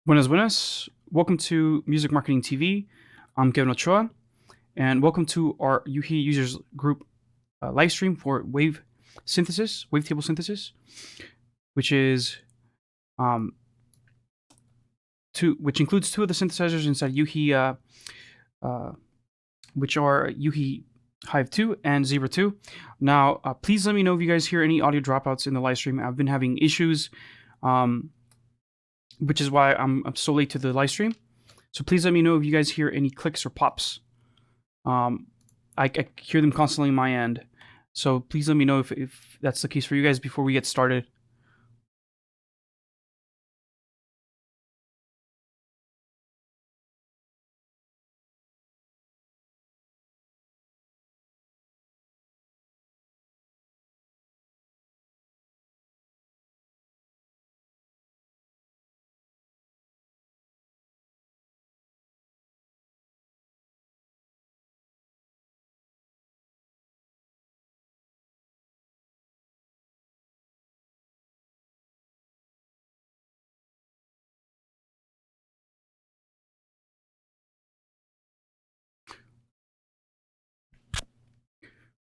Buenas, buenas. Welcome to Music Marketing TV. I'm Kevin Ochoa, and welcome to our Yuhi users group live stream for Wavetable Synthesis, which is which includes two of the synthesizers inside Yuhi, which are Yuhi Hive 2 and Zebra 2. Now, please let me know if you guys hear any audio dropouts in the live stream. I've been having issues. Which is why I'm so late to the live stream. So please let me know if you guys hear any clicks or pops. I hear them constantly on my end. So please let me know if that's the case for you guys before we get started.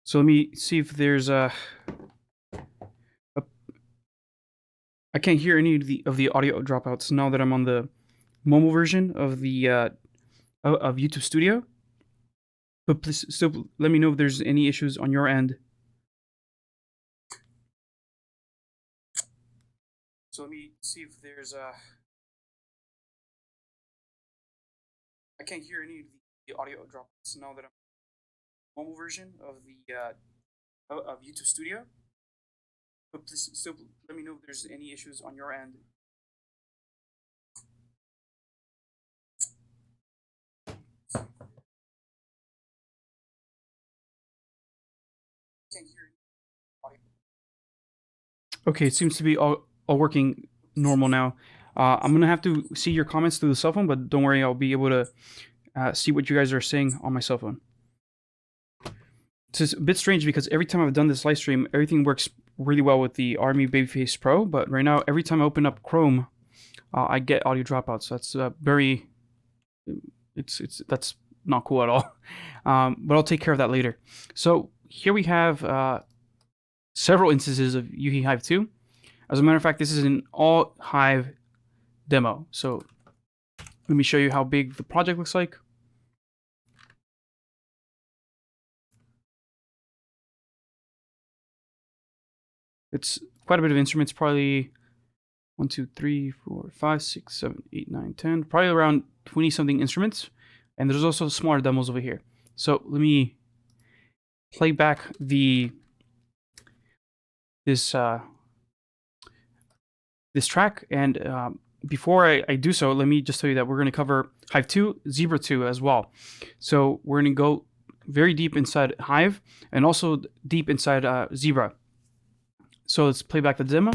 So let me see if there's I can't hear any of the audio dropouts now that I'm on the mobile version of the of YouTube Studio. But please still let me know if there's any issues on your end. So let me see if there's I can't hear any of the audio dropouts now that I'm on the mobile version of the of YouTube Studio. But please still let me know if there's any issues on your end. Okay, it seems to be all working normal now. I'm gonna have to see your comments through the cell phone, but don't worry, I'll be able to see what you guys are saying on my cell phone. It's a bit strange because every time I've done this live stream, everything works really well with the Army Babyface Pro, but right now, every time I open up Chrome, I get audio dropouts. That's very, that's not cool at all. But I'll take care of that later. So here we have several instances of Yuhi Hive 2. As a matter of fact, this is an all Hive demo. So let me show you how big the project looks like. It's quite a bit of instruments, probably 1, 2, 3, 4, 5, 6, 7, 8, 9, 10, probably around 20 something instruments. And there's also smaller demos over here. So let me play back this track, and before I do so, let me just tell you that we're going to cover Hive 2, Zebra 2 as well. So we're going to go very deep inside Hive and also deep inside Zebra. So let's play back the demo.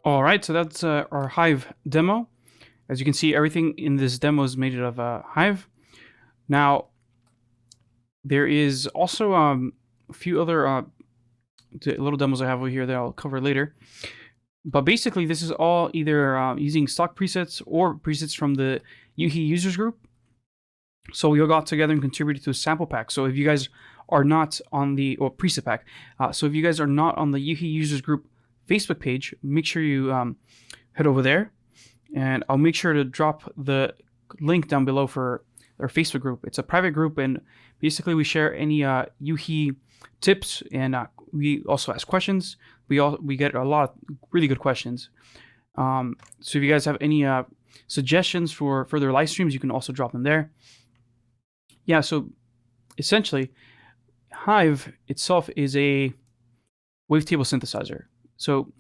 All right, so that's our Hive demo. As you can see, everything in this demo is made of Hive. Now, there is also a few other little demos I have over here that I'll cover later. But basically, this is all either using stock presets or presets from the Yuhi users group. So we all got together and contributed to a sample pack. So if you guys are not on the preset pack, so if you guys are not on the Yuhi users group Facebook page, make sure you head over there, and I'll make sure to drop the link down below for our Facebook group. It's a private group, and basically we share any Yuhi tips, and we also ask questions. We get a lot of really good questions. So if you guys have any suggestions for further live streams, you can also drop them there. Yeah, so essentially, Hive itself is a wavetable synthesizer. So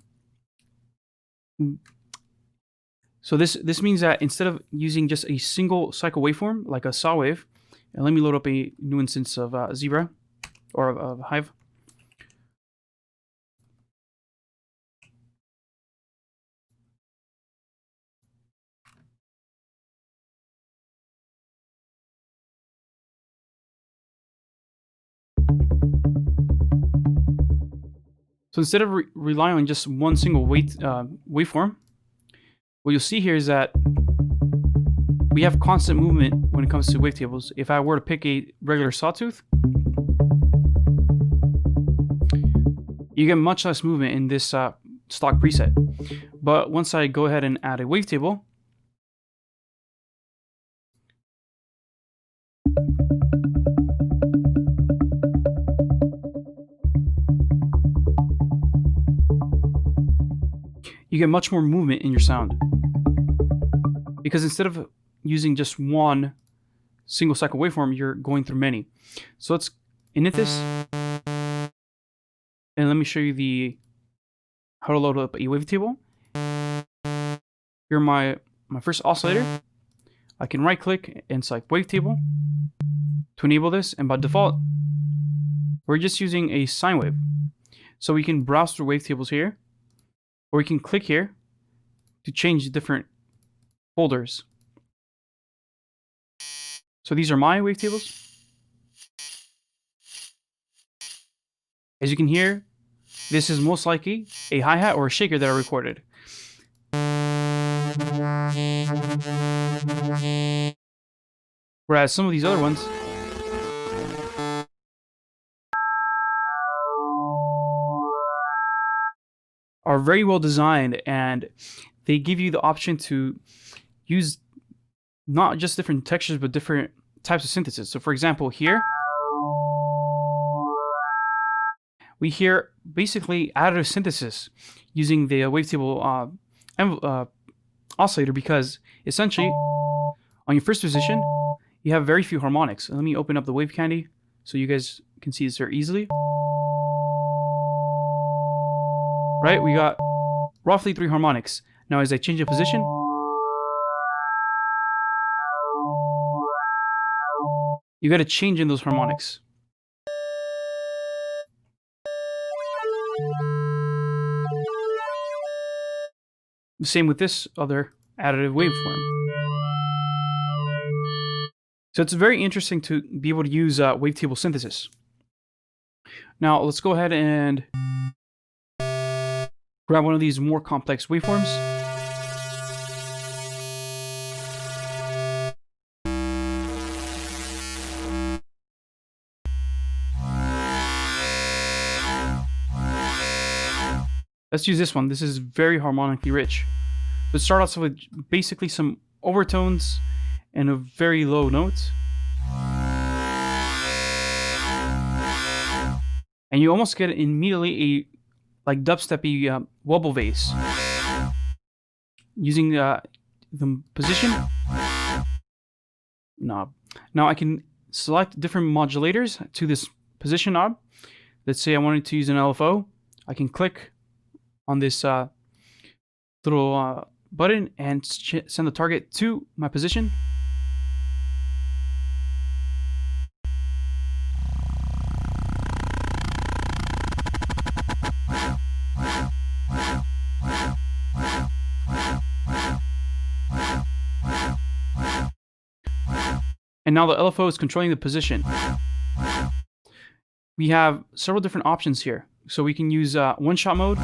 this means that instead of using just a single cycle waveform like a saw wave, and let me load up a new instance of Zebra or of Hive. So instead of relying on just one single waveform, what you'll see here is that we have constant movement when it comes to wavetables. If I were to pick a regular sawtooth, you get much less movement in this stock preset. But once I go ahead and add a wavetable, you get much more movement in your sound. Because instead of using just one single cycle waveform, you're going through many. So let's init this, and let me show you how to load up a wavetable. Here my first oscillator. I can right click and select wavetable to enable this, and by default, we're just using a sine wave. So we can browse through wavetables here, or we can click here to change different folders. So these are my wavetables. As you can hear, this is most likely a hi-hat or a shaker that I recorded. Whereas some of these other ones are very well designed, and they give you the option to use not just different textures, but different types of synthesis. So for example, here, we hear basically additive synthesis using the wavetable oscillator, because essentially, on your first position, you have very few harmonics. Let me open up the wave candy so you guys can see this very easily. Right, we got roughly 3 harmonics. Now as I change the position, you got a change in those harmonics. Same with this other additive waveform. So it's very interesting to be able to use wavetable synthesis. Now let's go ahead and grab one of these more complex waveforms. Let's use this one. This is very harmonically rich. Let's start off with basically some overtones and a very low note. And you almost get immediately a like dubsteppy wobble bass. Using the position knob. Now I can select different modulators to this position knob. Let's say I wanted to use an LFO. I can click on this little button and send the target to my position. And now the LFO is controlling the position. We have several different options here. So we can use one-shot mode,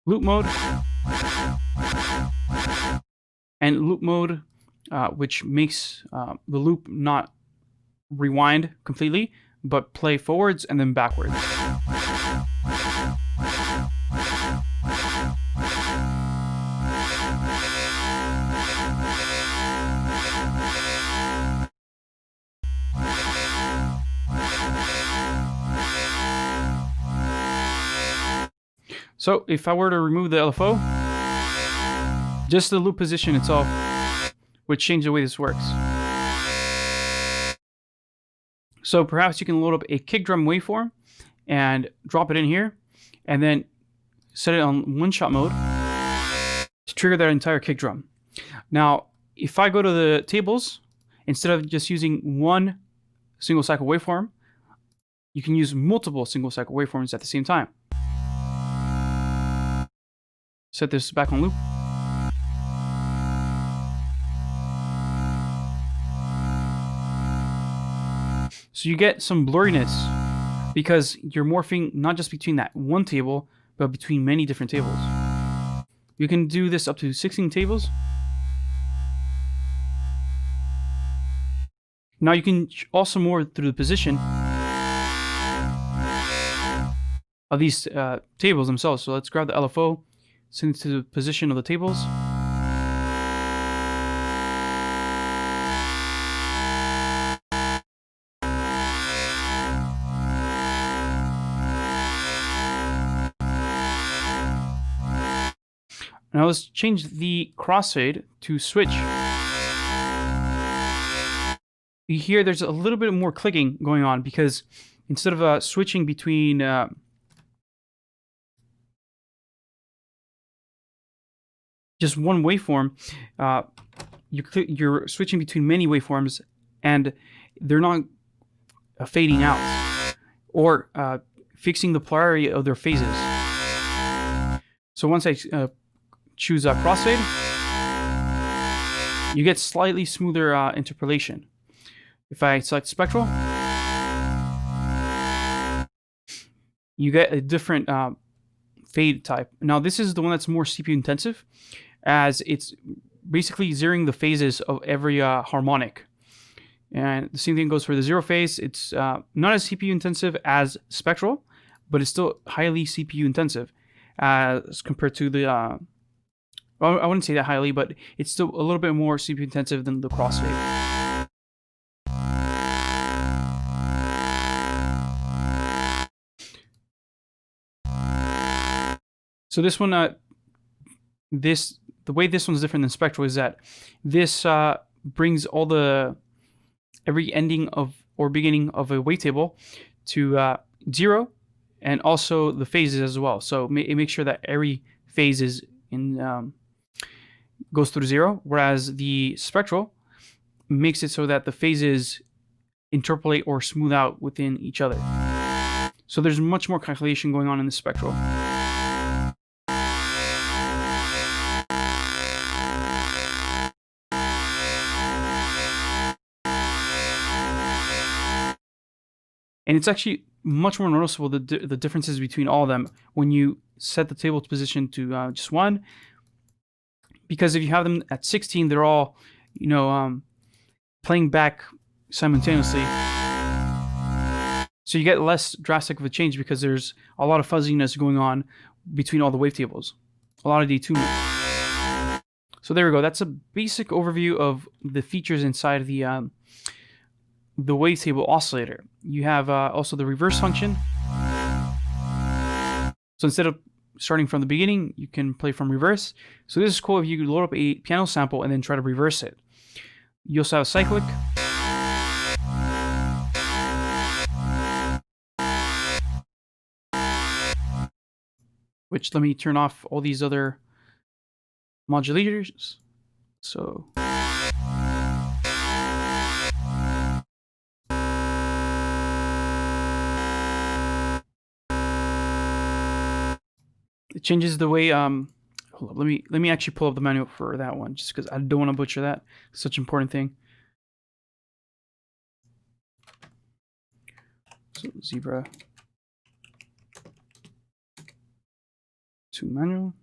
loop mode, and loop mode, which makes the loop not rewind completely, but play forwards and then backwards. So if I were to remove the LFO, just the loop position itself would change the way this works. So perhaps you can load up a kick drum waveform and drop it in here, and then set it on one-shot mode to trigger that entire kick drum. Now, if I go to the tables, instead of just using one single cycle waveform, you can use multiple single cycle waveforms at the same time. Set this back on loop. So you get some blurriness because you're morphing not just between that one table, but between many different tables. You can do this up to 16 tables. Now you can also morph through the position of these tables themselves. So let's grab the LFO, send it to the position of the tables. Now let's change the crossfade to switch. You hear there's a little bit more clicking going on because instead of switching between just one waveform, you're switching between many waveforms, and they're not fading out or fixing the polarity of their phases. So once I choose crossfade, you get slightly smoother interpolation. If I select spectral, you get a different fade type. Now this is the one that's more CPU intensive, as it's basically zeroing the phases of every harmonic. And the same thing goes for the zero phase. It's not as CPU intensive as spectral, but it's still highly CPU intensive as compared to the well, I wouldn't say that highly, but it's still a little bit more CPU intensive than the crossfade. So this one, the way this one's different than spectral is that this brings every ending of or beginning of a wavetable to 0, and also the phases as well. So it makes sure that every phase is in goes through 0, whereas the spectral makes it so that the phases interpolate or smooth out within each other. So there's much more calculation going on in the spectral. And it's actually much more noticeable, the differences between all of them when you set the table position to just 1. Because if you have them at 16, they're all, playing back simultaneously. So you get less drastic of a change because there's a lot of fuzziness going on between all the wavetables. A lot of detunement. So there we go. That's a basic overview of the features inside of the wavetable oscillator. You have also the reverse function. So instead of starting from the beginning, you can play from reverse. So this is cool if you load up a piano sample and then try to reverse it. You also have cyclic. Which, let me turn off all these other modulators. So it changes the way hold up. Let me actually pull up the manual for that one, just because I don't want to butcher that. It's such an important thing. So Zebra 2 manual.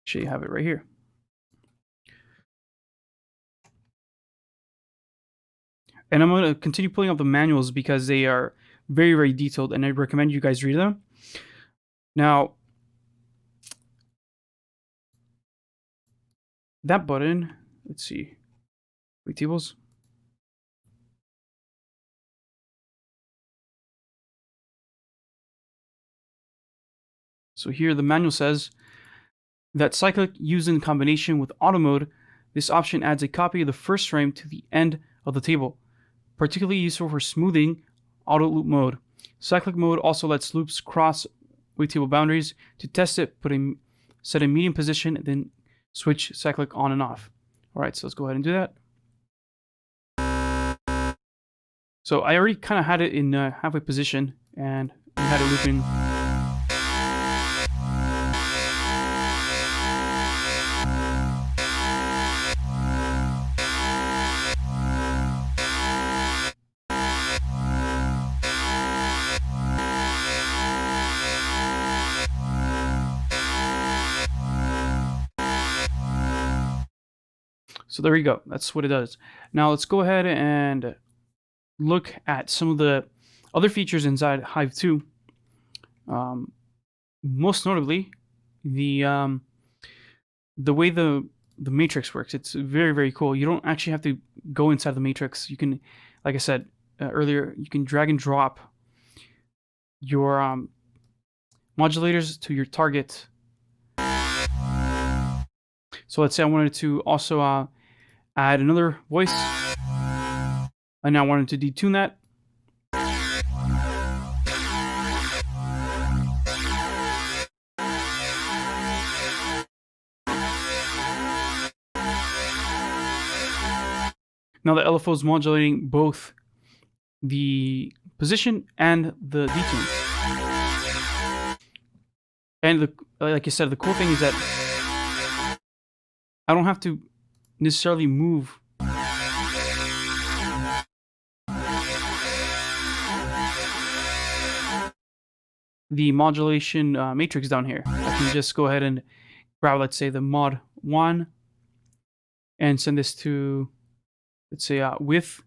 Should you have it right here. And I'm going to continue pulling up the manuals because they are very, very detailed, and I recommend you guys read them. Now, that button, let's see, Wavetables. So here the manual says that cyclic used in combination with auto mode, this option adds a copy of the first frame to the end of the table, particularly useful for smoothing auto loop mode. Cyclic mode also lets loops cross wavetable boundaries. To test it, set a medium position, then switch cyclic on and off. All right, so let's go ahead and do that. So I already kind of had it in halfway position, and we had it looping. So there you go. That's what it does. Now let's go ahead and look at some of the other features inside Hive 2. Most notably, the way the matrix works. It's very, very cool. You don't actually have to go inside the matrix. You can, like I said earlier, you can drag and drop your modulators to your target. So let's say I wanted to also add another voice, and I wanted to detune that. Now the LFO is modulating both the position and the detune. And like I said, the cool thing is that I don't have to necessarily move the modulation matrix down here. I can just go ahead and grab, let's say, the mod 1 and send this to, let's say, width,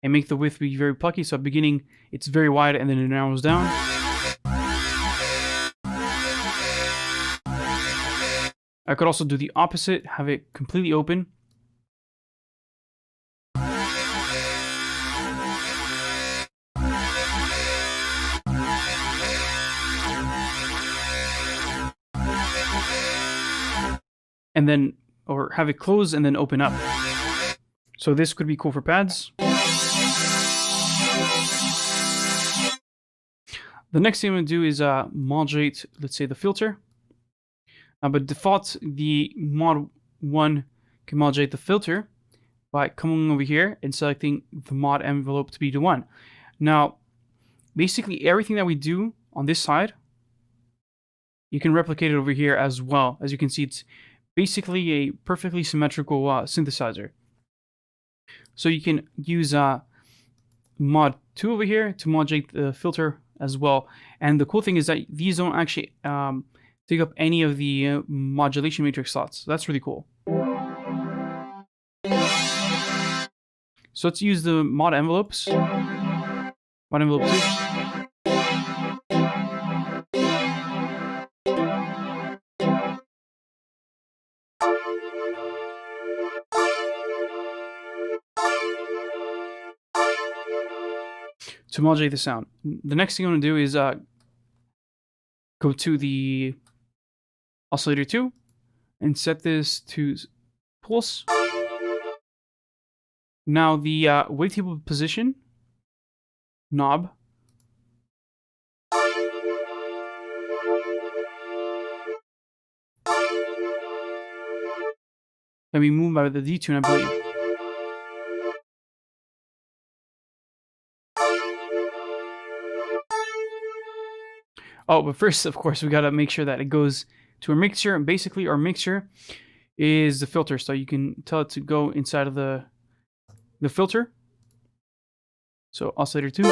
and make the width be very plucky. So at the beginning it's very wide, and then it narrows down. I could also do the opposite, have it completely open. And then, or have it close and then open up. So this could be cool for pads. The next thing I'm going to do is modulate, let's say, the filter. But default, the mod 1 can modulate the filter by coming over here and selecting the mod envelope to be the 1. Now, basically everything that we do on this side, you can replicate it over here as well. As you can see, it's basically a perfectly symmetrical synthesizer. So you can use mod 2 over here to modulate the filter as well. And the cool thing is that these don't actually take up any of the modulation matrix slots. So that's really cool. So let's use the mod envelopes. Mod envelope 2. To modulate the sound. The next thing I'm going to do is go to the oscillator 2 and set this to pulse. Now the wavetable position knob can be moved by the detune, I believe. Oh, but first, of course, we gotta make sure that it goes to our mixer, and basically our mixer is the filter. So you can tell it to go inside of the filter. So oscillator 2.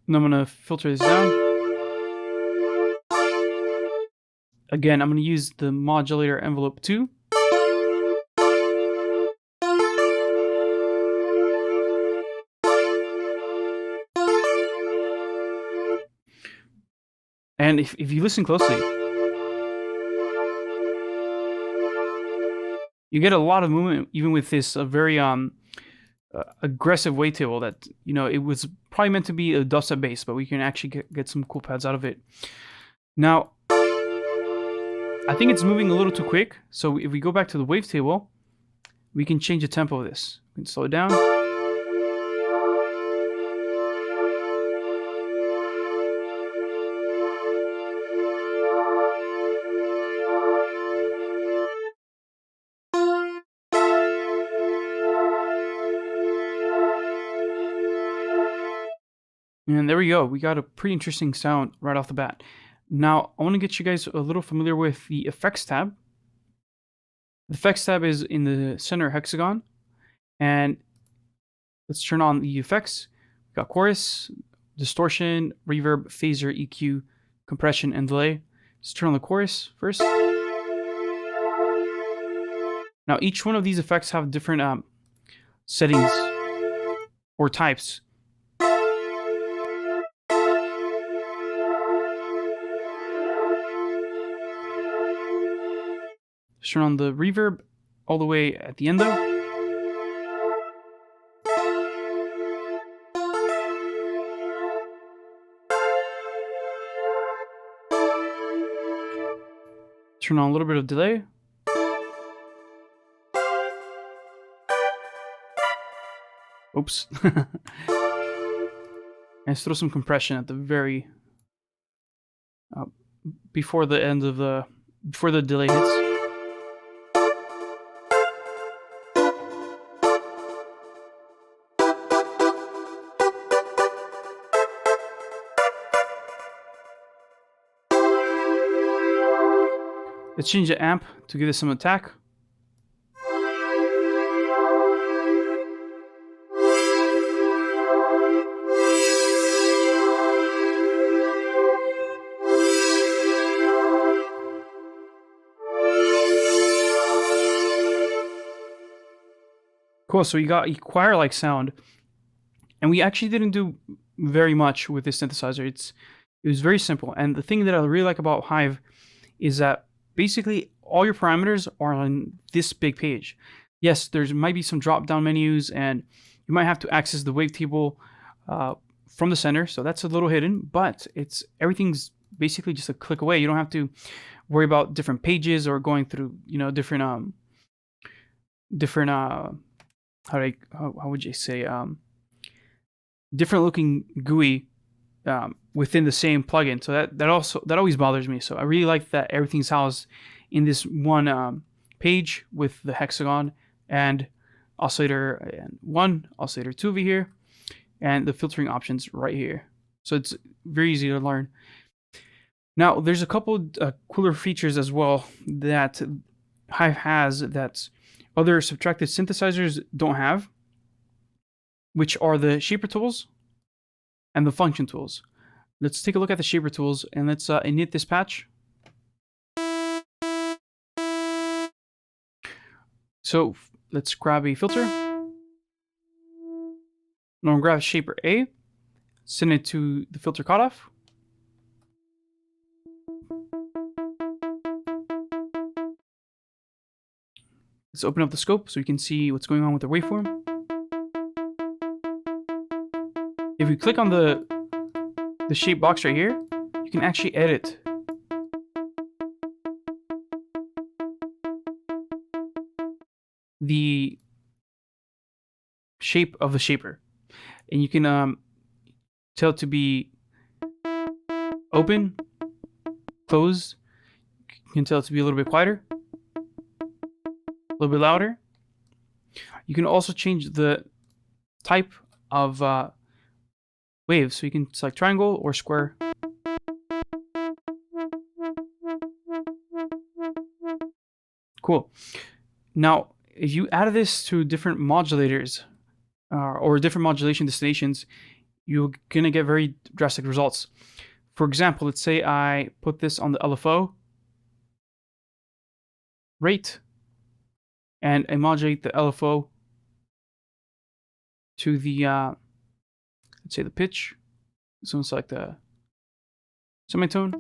And I'm gonna filter this down. Again, I'm gonna use the modulator envelope 2. And if you listen closely, you get a lot of movement even with this very aggressive wavetable that, you know, it was probably meant to be a dubstep bass, but we can actually get some cool pads out of it. Now, I think it's moving a little too quick, so if we go back to the wavetable, we can change the tempo of this. We can slow it down. And there we go. We got a pretty interesting sound right off the bat. Now, I want to get you guys a little familiar with the effects tab. The effects tab is in the center hexagon. And let's turn on the effects. We got chorus, distortion, reverb, phaser, EQ, compression, and delay. Let's turn on the chorus first. Now, each one of these effects have different settings or types. Let's turn on the reverb all the way at the end though. Turn on a little bit of delay. Oops. And let's throw some compression at the very before the end of before the delay hits. Let's change the amp to give it some attack. Cool, so you got a choir-like sound. And we actually didn't do very much with this synthesizer. It was very simple. And the thing that I really like about Hive is that basically all your parameters are on this big page. Yes, there might be some drop-down menus, and you might have to access the wavetable from the center, so that's a little hidden, but everything's basically just a click away. You don't have to worry about different pages or going through, you know, different how would you say, different looking GUI within the same plugin. So that always bothers me. So I really like that everything's housed in this one page with the hexagon and oscillator 1, oscillator 2 over here, and the filtering options right here. So it's very easy to learn. Now, there's a couple cooler features as well that Hive has that other subtractive synthesizers don't have, which are the shaper tools and the function tools. Let's take a look at the shaper tools, and let's init this patch. So let's grab a filter. Now we'll grab shaper A, send it to the filter cutoff. Let's open up the scope so we can see what's going on with the waveform. If we click on the shape box right here, you can actually edit the shape of the shaper, and you can tell it to be open, close. You can tell it to be a little bit quieter. little bit louder. You can also change the type of wave. So you can select triangle or square. Cool. Now, if you add this to different modulators or different modulation destinations, you're going to get very drastic results. For example, let's say I put this on the LFO rate and I modulate the LFO to the, let's say the pitch. So select the semitone.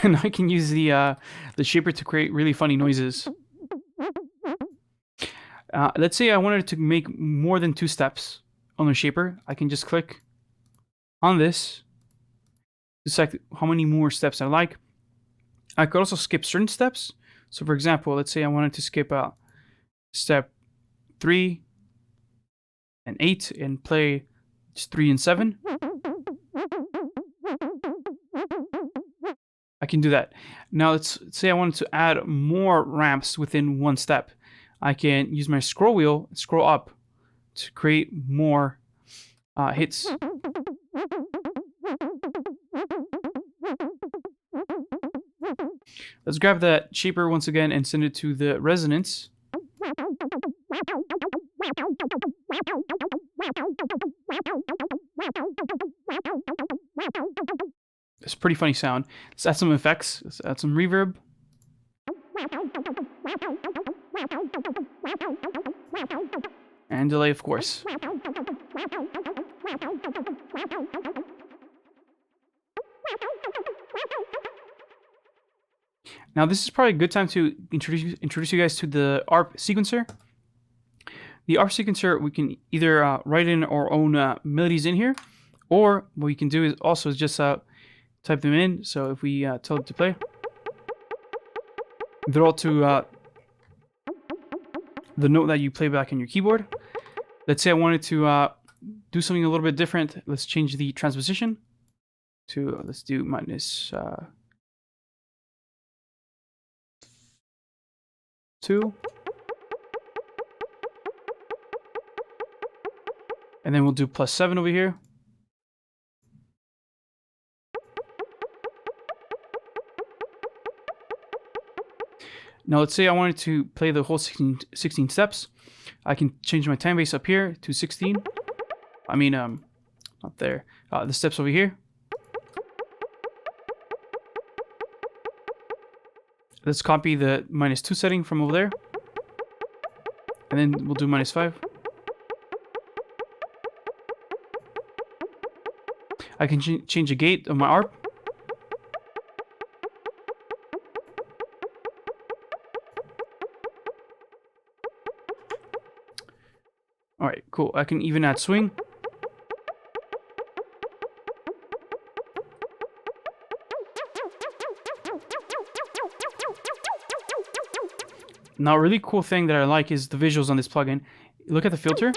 And I can use the shaper to create really funny noises. Let's say I wanted to make more than 2 steps on the shaper. I can just click on this to select how many more steps I like. I could also skip certain steps. So for example, let's say I wanted to skip step 3 and 8 and play just 3 and 7. I can do that. Now let's say I wanted to add more ramps within 1 step. I can use my scroll wheel, scroll up to create more hits. Let's grab that shaper once again and send it to the resonance. It's a pretty funny sound. Let's add some effects. Let's add some reverb. And delay, of course. Now, this is probably a good time to introduce you guys to the ARP sequencer. The ARP sequencer, we can either write in our own melodies in here, or what we can do is also just type them in. So if we tell it to play, they're all to the note that you play back on your keyboard. Let's say I wanted to do something a little bit different. Let's change the transposition to, let's do minus 2. And then we'll do +7 over here. Now let's say I wanted to play the whole 16 steps. I can change my time base up here to 16. I mean, not there. The steps over here. Let's copy the -2 setting from over there. And then we'll do -5. I can change the gate of my ARP. Alright, cool. I can even add swing. Now, a really cool thing that I like is the visuals on this plugin. Look at the filter.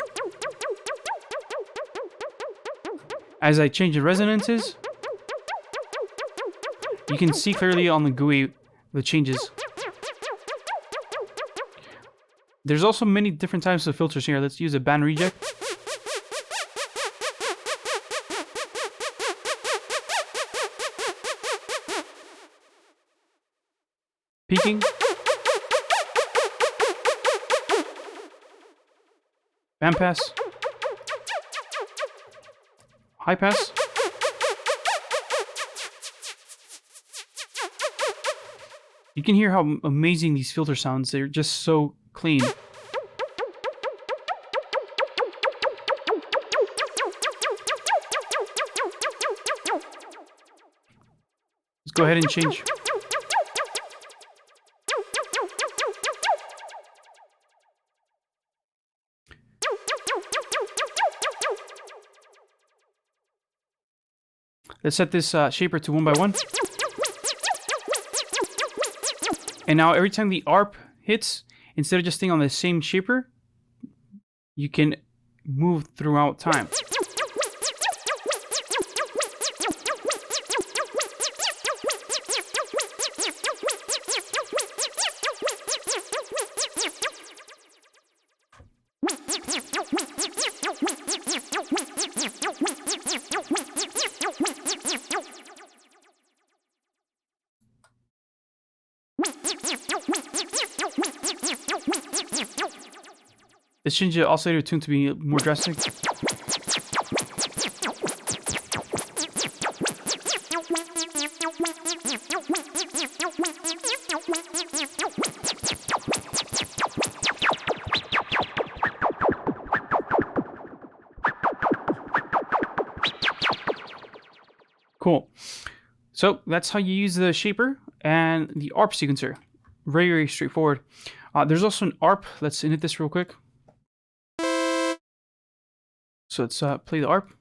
As I change the resonances, you can see clearly on the GUI the changes. There's also many different types of filters here. Let's use a band reject. Peaking. Band pass. High pass. You can hear how amazing these filter sounds. They're just so clean. Let's go ahead and change. Let's set this shaper to 1x1. And now every time the ARP hits, instead of just staying on the same shaper, you can move throughout time. Let's change the oscillator tune to be more drastic. Cool. So that's how you use the shaper and the ARP sequencer. Very, very straightforward. There's also an ARP. Let's init this real quick. So let's play the ARP.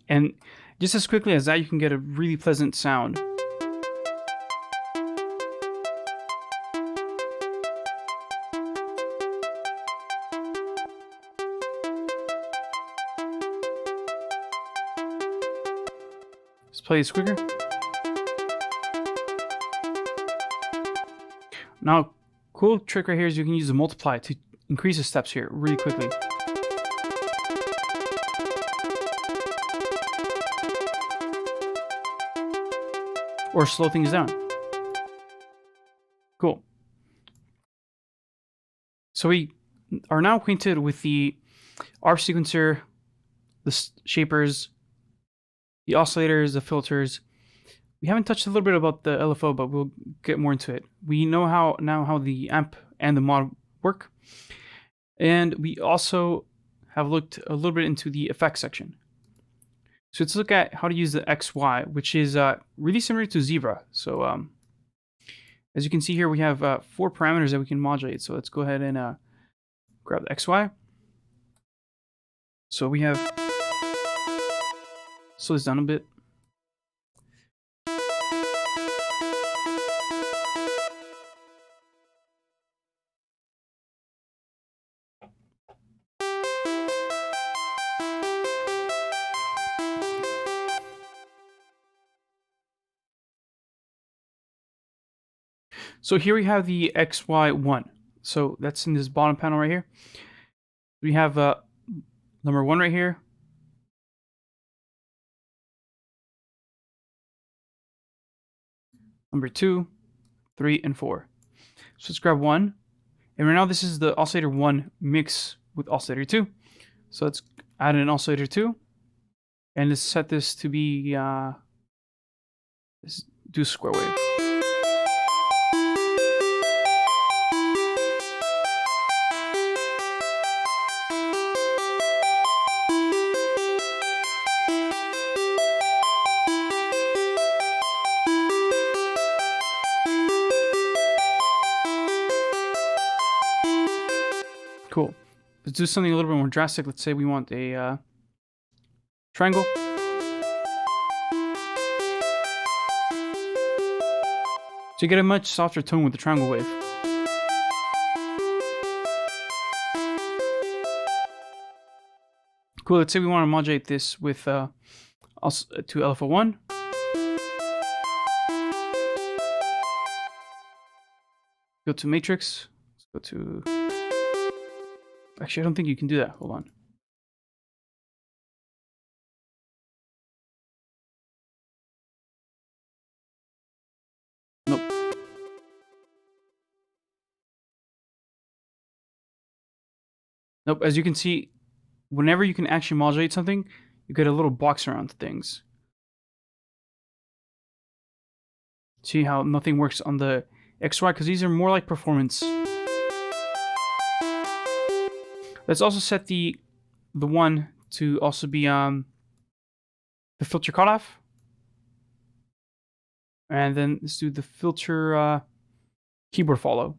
And just as quickly as that, you can get a really pleasant sound. Let's play this quicker. Now, cool trick right here is you can use the multiply to increase the steps here really quickly. Or slow things down. Cool. So we are now acquainted with the ARP sequencer, the shapers, the oscillators, the filters. We haven't touched a little bit about the LFO, but we'll get more into it. We know how the amp and the mod work. And we also have looked a little bit into the effects section. So let's look at how to use the XY, which is really similar to Zebra. So as you can see here, we have 4 parameters that we can modulate. So let's go ahead and grab the XY. So we have, slow this down a bit. So here we have the XY1. So that's in this bottom panel right here. We have number 1 right here. Number 2, 3, and 4. So let's grab 1. And right now this is the oscillator 1 mix with oscillator 2. So let's add an oscillator 2. And let's set this to be, let's do square wave. Cool. Let's do something a little bit more drastic. Let's say we want a triangle. So you get a much softer tone with the triangle wave. Cool. Let's say we want to modulate this with to LFO1. Go to matrix. Let's go to. Actually, I don't think you can do that. Hold on. Nope. Nope. As you can see, whenever you can actually modulate something, you get a little box around things. See how nothing works on the XY because these are more like performance. Let's also set the one to also be the filter cutoff. And then let's do the filter keyboard follow.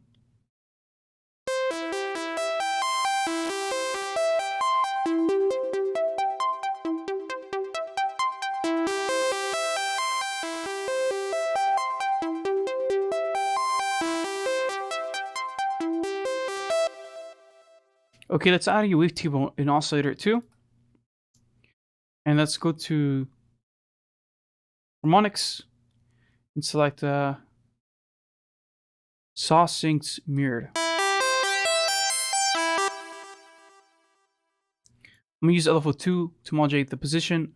Okay, let's add a wavetable in oscillator 2. And let's go to harmonics and select saw syncs mirrored. I'm gonna use LFO2 to modulate the position.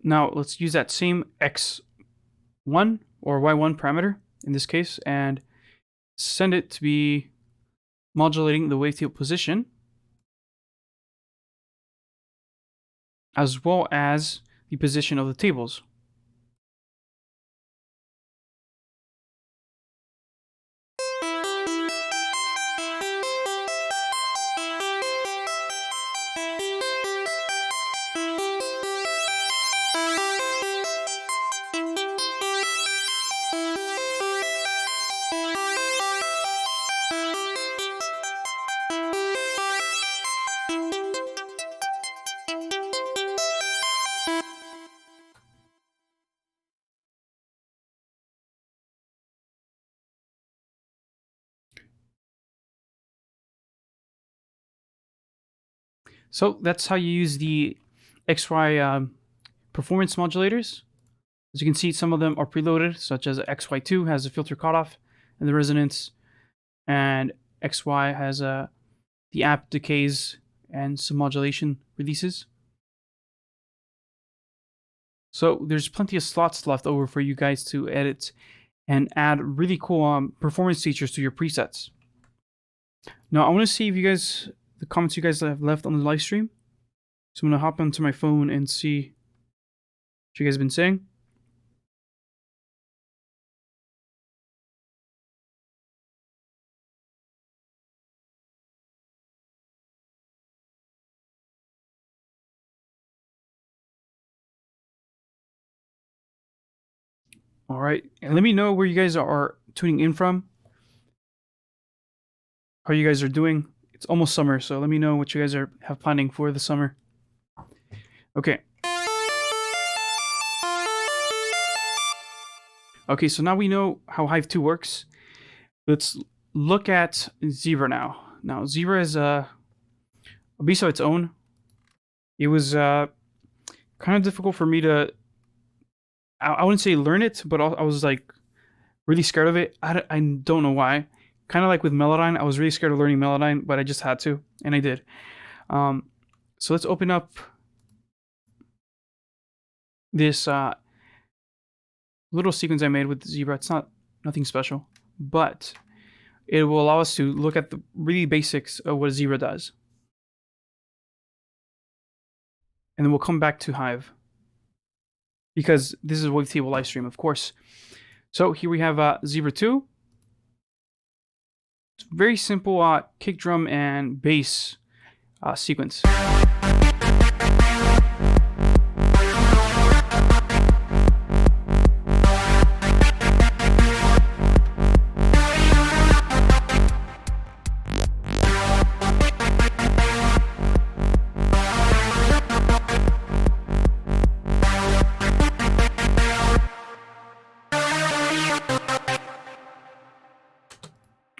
Now let's use that same X1 or Y1 parameter in this case and send it to be modulating the wavetable position as well as the position of the tables. So that's how you use the XY performance modulators. As you can see, some of them are preloaded, such as XY2 has a filter cutoff and the resonance, and XY has the amp decays and some modulation releases. So there's plenty of slots left over for you guys to edit and add really cool performance features to your presets. Now I want to see if you guys, the comments you guys have left on the live stream. So I'm going to hop onto my phone and see what you guys have been saying. All right, and let me know where you guys are tuning in from. How you guys are doing. It's almost summer, so let me know what you guys have planning for the summer. Okay. Okay, so now we know how Hive 2 works. Let's look at Zebra now. Now, Zebra is a beast of its own. It was kind of difficult for me to, I wouldn't say learn it, but I was like really scared of it. I don't know why. Kind of like with Melodyne, I was really scared of learning Melodyne, but I just had to, and I did. So let's open up this little sequence I made with Zebra. It's nothing special, but it will allow us to look at the really basics of what Zebra does. And then we'll come back to Hive, because this is a Wavetable live stream, of course. So here we have Zebra 2. It's very simple kick drum and bass sequence.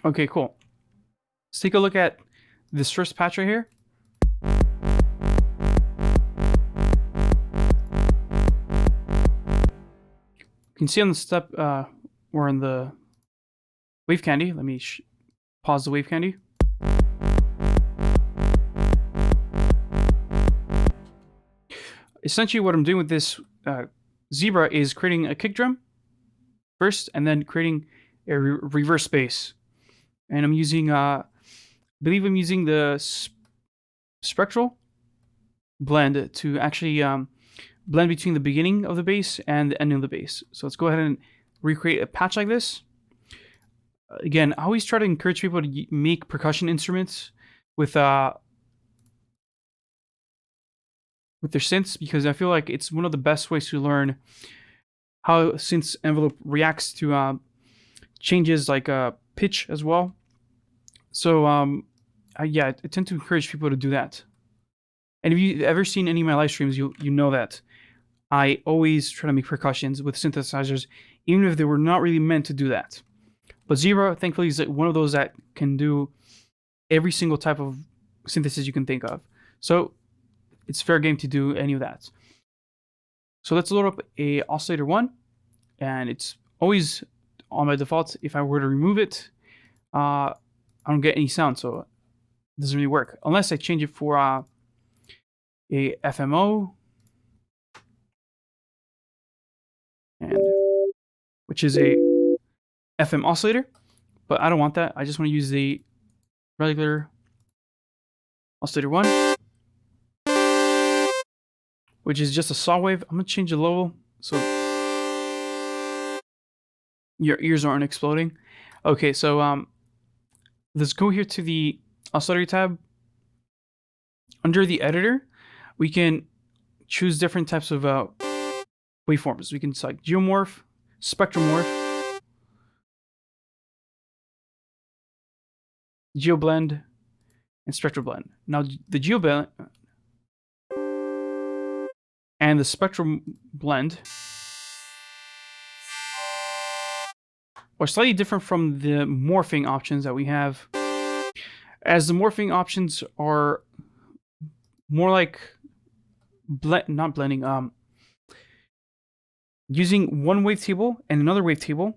Okay, cool. Let's take a look at this first patch right here. You can see on the step, we're in the wave candy. Let me pause the wave candy. Essentially, what I'm doing with this zebra is creating a kick drum first, and then creating a reverse bass. And I'm using, I believe I'm using the spectral blend to actually blend between the beginning of the bass and the ending of the bass. So let's go ahead and recreate a patch like this. Again, I always try to encourage people to make percussion instruments with their synths, because I feel like it's one of the best ways to learn how synths envelope reacts to changes like pitch as well. So yeah, I tend to encourage people to do that. And if you've ever seen any of my live streams, you know that I always try to make percussions with synthesizers, even if they were not really meant to do that. But Zebra, thankfully, is one of those that can do every single type of synthesis you can think of. So it's fair game to do any of that. So let's load up a oscillator 1, and it's always on by default. If I were to remove it, I don't get any sound, so it doesn't really work. Unless I change it for a FMO, and which is a FM oscillator, but I don't want that. I just want to use the regular oscillator 1, which is just a saw wave. I'm going to change the level so your ears aren't exploding. Okay, so let's go here to the oscillator tab. Under the editor, we can choose different types of waveforms. We can select geomorph, spectromorph, geoblend, and spectroblend. Now, the geoblend and the spectrum blend are slightly different from the morphing options that we have, as the morphing options are more like not blending, using one wavetable and another wavetable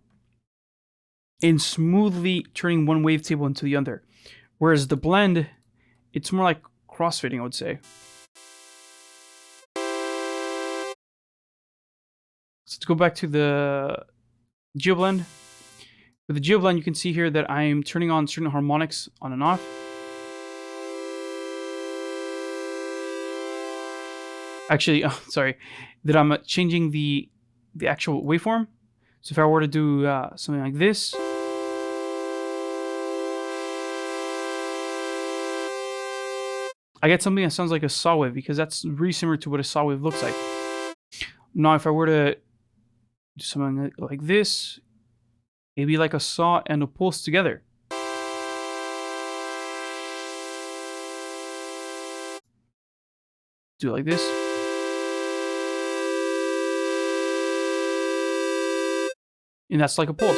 and smoothly turning one wavetable into the other. Whereas the blend, it's more like crossfading, I would say. So let's go back to the geoblend. With the geoblend, you can see here that I'm turning on certain harmonics on and off. Actually, sorry, that I'm changing the actual waveform. So if I were to do something like this, I get something that sounds like a saw wave, because that's really similar to what a saw wave looks like. Now, if I were to do something like this, it'd be like a saw and a pulse together. Do it like this. And that's like a pulse.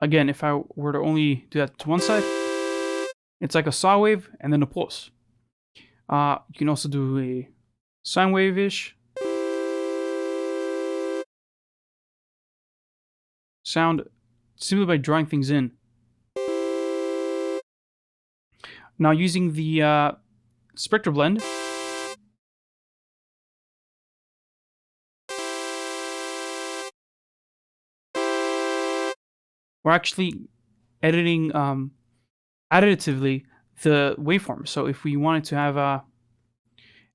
Again, if I were to only do that to one side, it's like a saw wave and then a pulse. You can also do a sine wave-ish sound simply by drawing things in. Now, using the spectral blend, we're actually editing additively the waveform. So if we wanted to have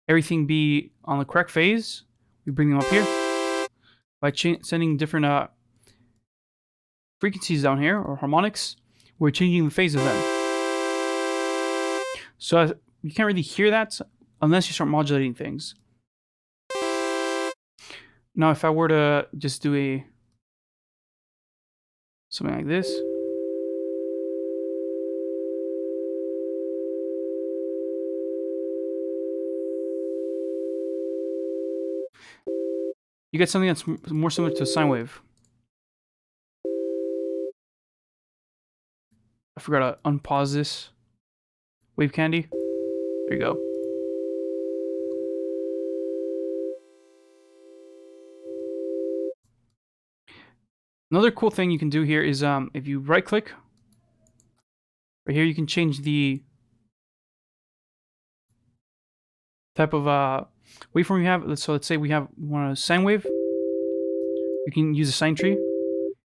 everything be on the correct phase, we bring them up here by sending different frequencies down here, or harmonics. We're changing the phase of them. So you can't really hear that unless you start modulating things. Now, if I were to just do something like this, you get something that's more similar to a sine wave. forgot to unpause this wave candy. There you go. Another cool thing you can do here is if you right click right here, you can change the type of waveform you have. So let's say we want a sine wave. You can use a sine tree.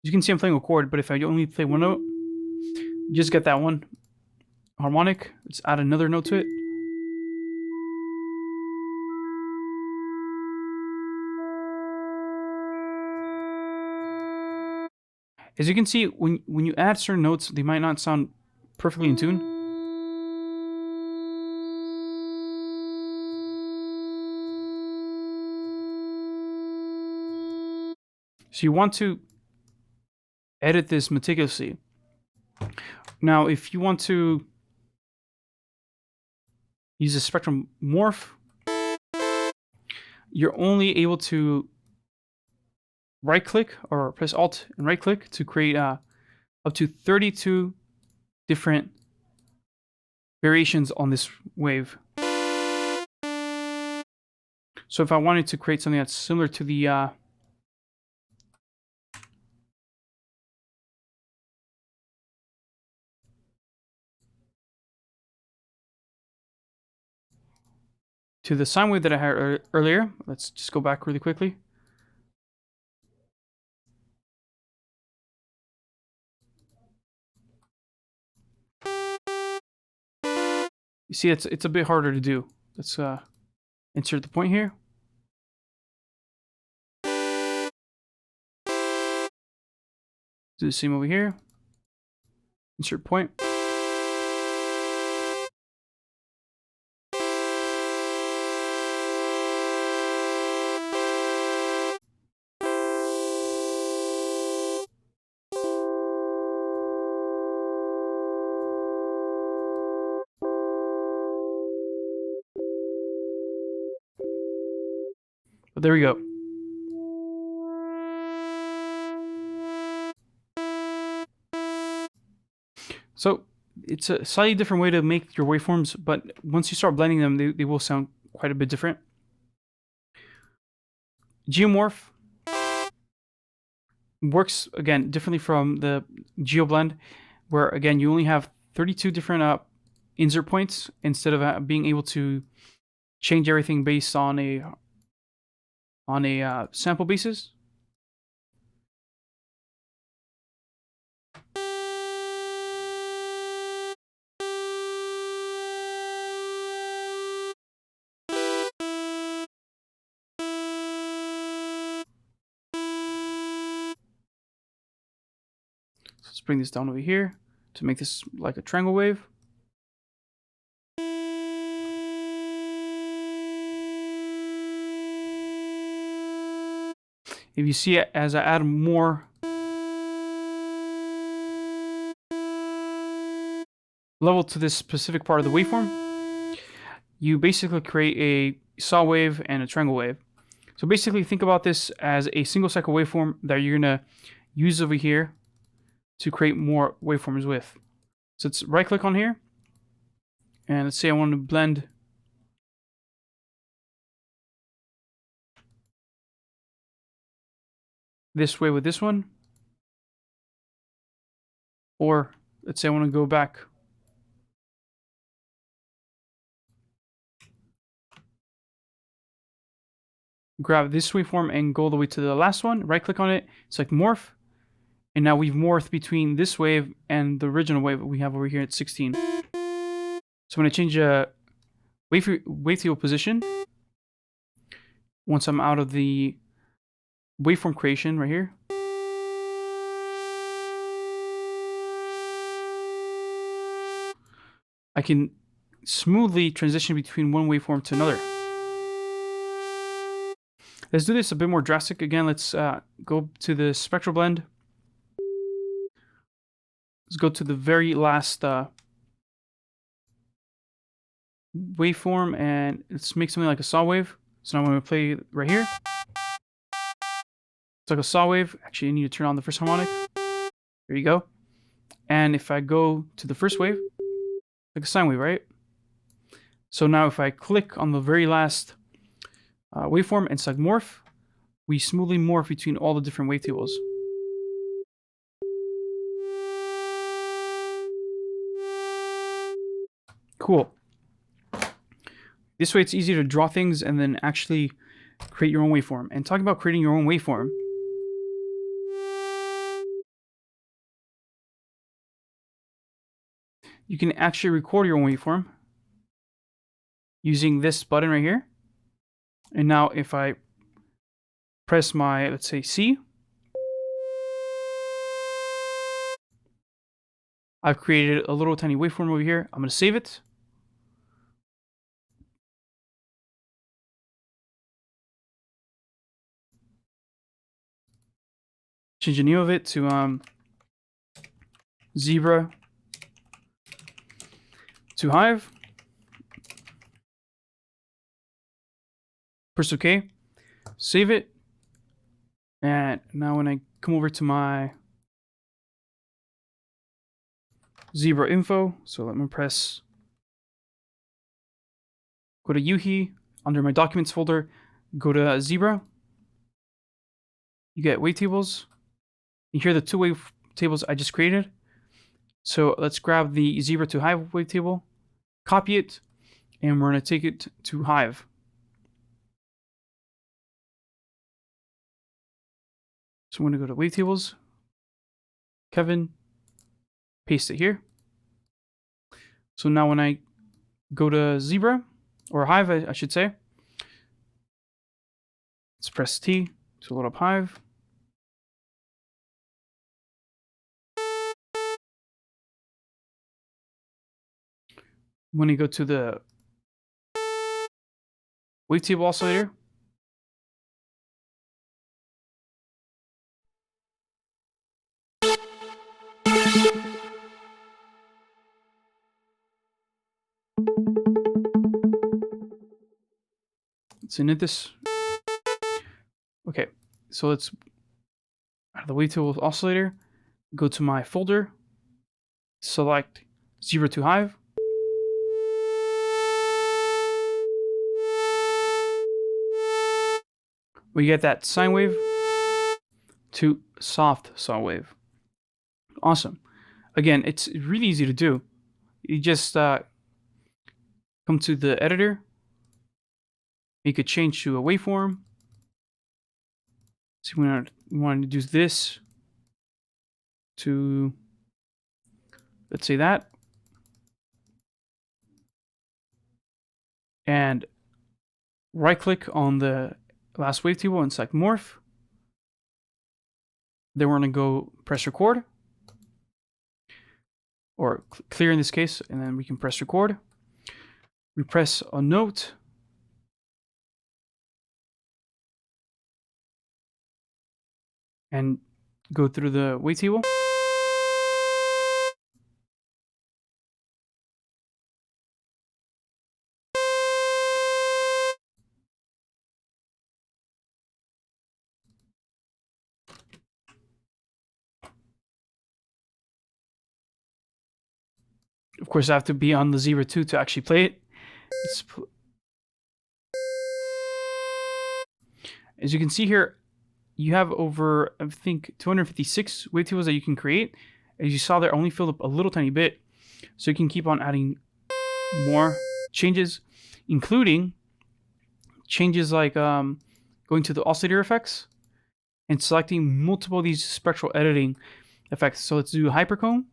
You can see I'm playing a chord, but if I only play one note, you just get that one harmonic. Let's add another note to it. As you can see, when you add certain notes, they might not sound perfectly in tune. So you want to edit this meticulously. Now, if you want to use a spectrum morph, you're only able to right click or press Alt and right click to create up to 32 different variations on this wave. So if I wanted to create something that's similar to the sine wave that I had earlier, let's just go back really quickly. You see, it's a bit harder to do. Let's insert the point here. Do the same over here. Insert point. But there we go. So it's a slightly different way to make your waveforms, but once you start blending them, they will sound quite a bit different. Geomorph works, again, differently from the GeoBlend, where, again, you only have 32 different insert points instead of being able to change everything based on a sample basis. Let's bring this down over here to make this like a triangle wave. If you see it, as I add more level to this specific part of the waveform, you basically create a saw wave and a triangle wave. So basically think about this as a single cycle waveform that you're gonna use over here to create more waveforms with. So let's right click on here, and let's say I want to blend this way with this one, or let's say I want to go back grab this waveform and go all the way to the last one, right click on it, select morph, and now we've morphed between this wave and the original wave we have over here at 16. So when I change wavetable position, once I'm out of the waveform creation right here, I can smoothly transition between one waveform to another. Let's do this a bit more drastic. Again, let's go to the spectral blend. Let's go to the very last waveform, and let's make something like a saw wave. So now I'm going to play right here. It's like a saw wave. Actually, I need to turn on the first harmonic. There you go. And if I go to the first wave, like a sine wave, right? So now if I click on the very last waveform and select morph, we smoothly morph between all the different wavetables. Cool. This way it's easier to draw things and then actually create your own waveform. And talking about creating your own waveform, you can actually record your own waveform using this button right here. And now if I press my, let's say, C, I've created a little tiny waveform over here. I'm going to save it. Change the name of it to zebra to hive. Press OK. Save it. And now when I come over to my zebra info, so let me press, go to Yuhi, under my documents folder, go to zebra. You get wavetables. You hear the two wavetables I just created. So let's grab the zebra to hive wavetable, copy it, and we're going to take it to hive. So I'm going to go to wavetables, Kevin, paste it here. So now when I go to zebra, or hive, I should say, let's press T to load up hive. When you go to the wavetable oscillator, let's init this. Okay, so let's out of the wavetable oscillator, go to my folder, select zebra to hive. We get that sine wave to soft saw wave. Awesome. Again, it's really easy to do. You just come to the editor, make a change to a waveform. So we want to do this to, let's say that. And right click on the last wavetable and select morph. Then we're going to go press record, or clear in this case, and then we can press record. We press a note. And go through the wavetable. Of course, I have to be on the zebra 2 to actually play it. As you can see here, you have over, I think, 256 wavetables that you can create. As you saw there, only filled up a little tiny bit. So you can keep on adding more changes, including changes like going to the oscillator effects and selecting multiple of these spectral editing effects. So let's do hypercomb.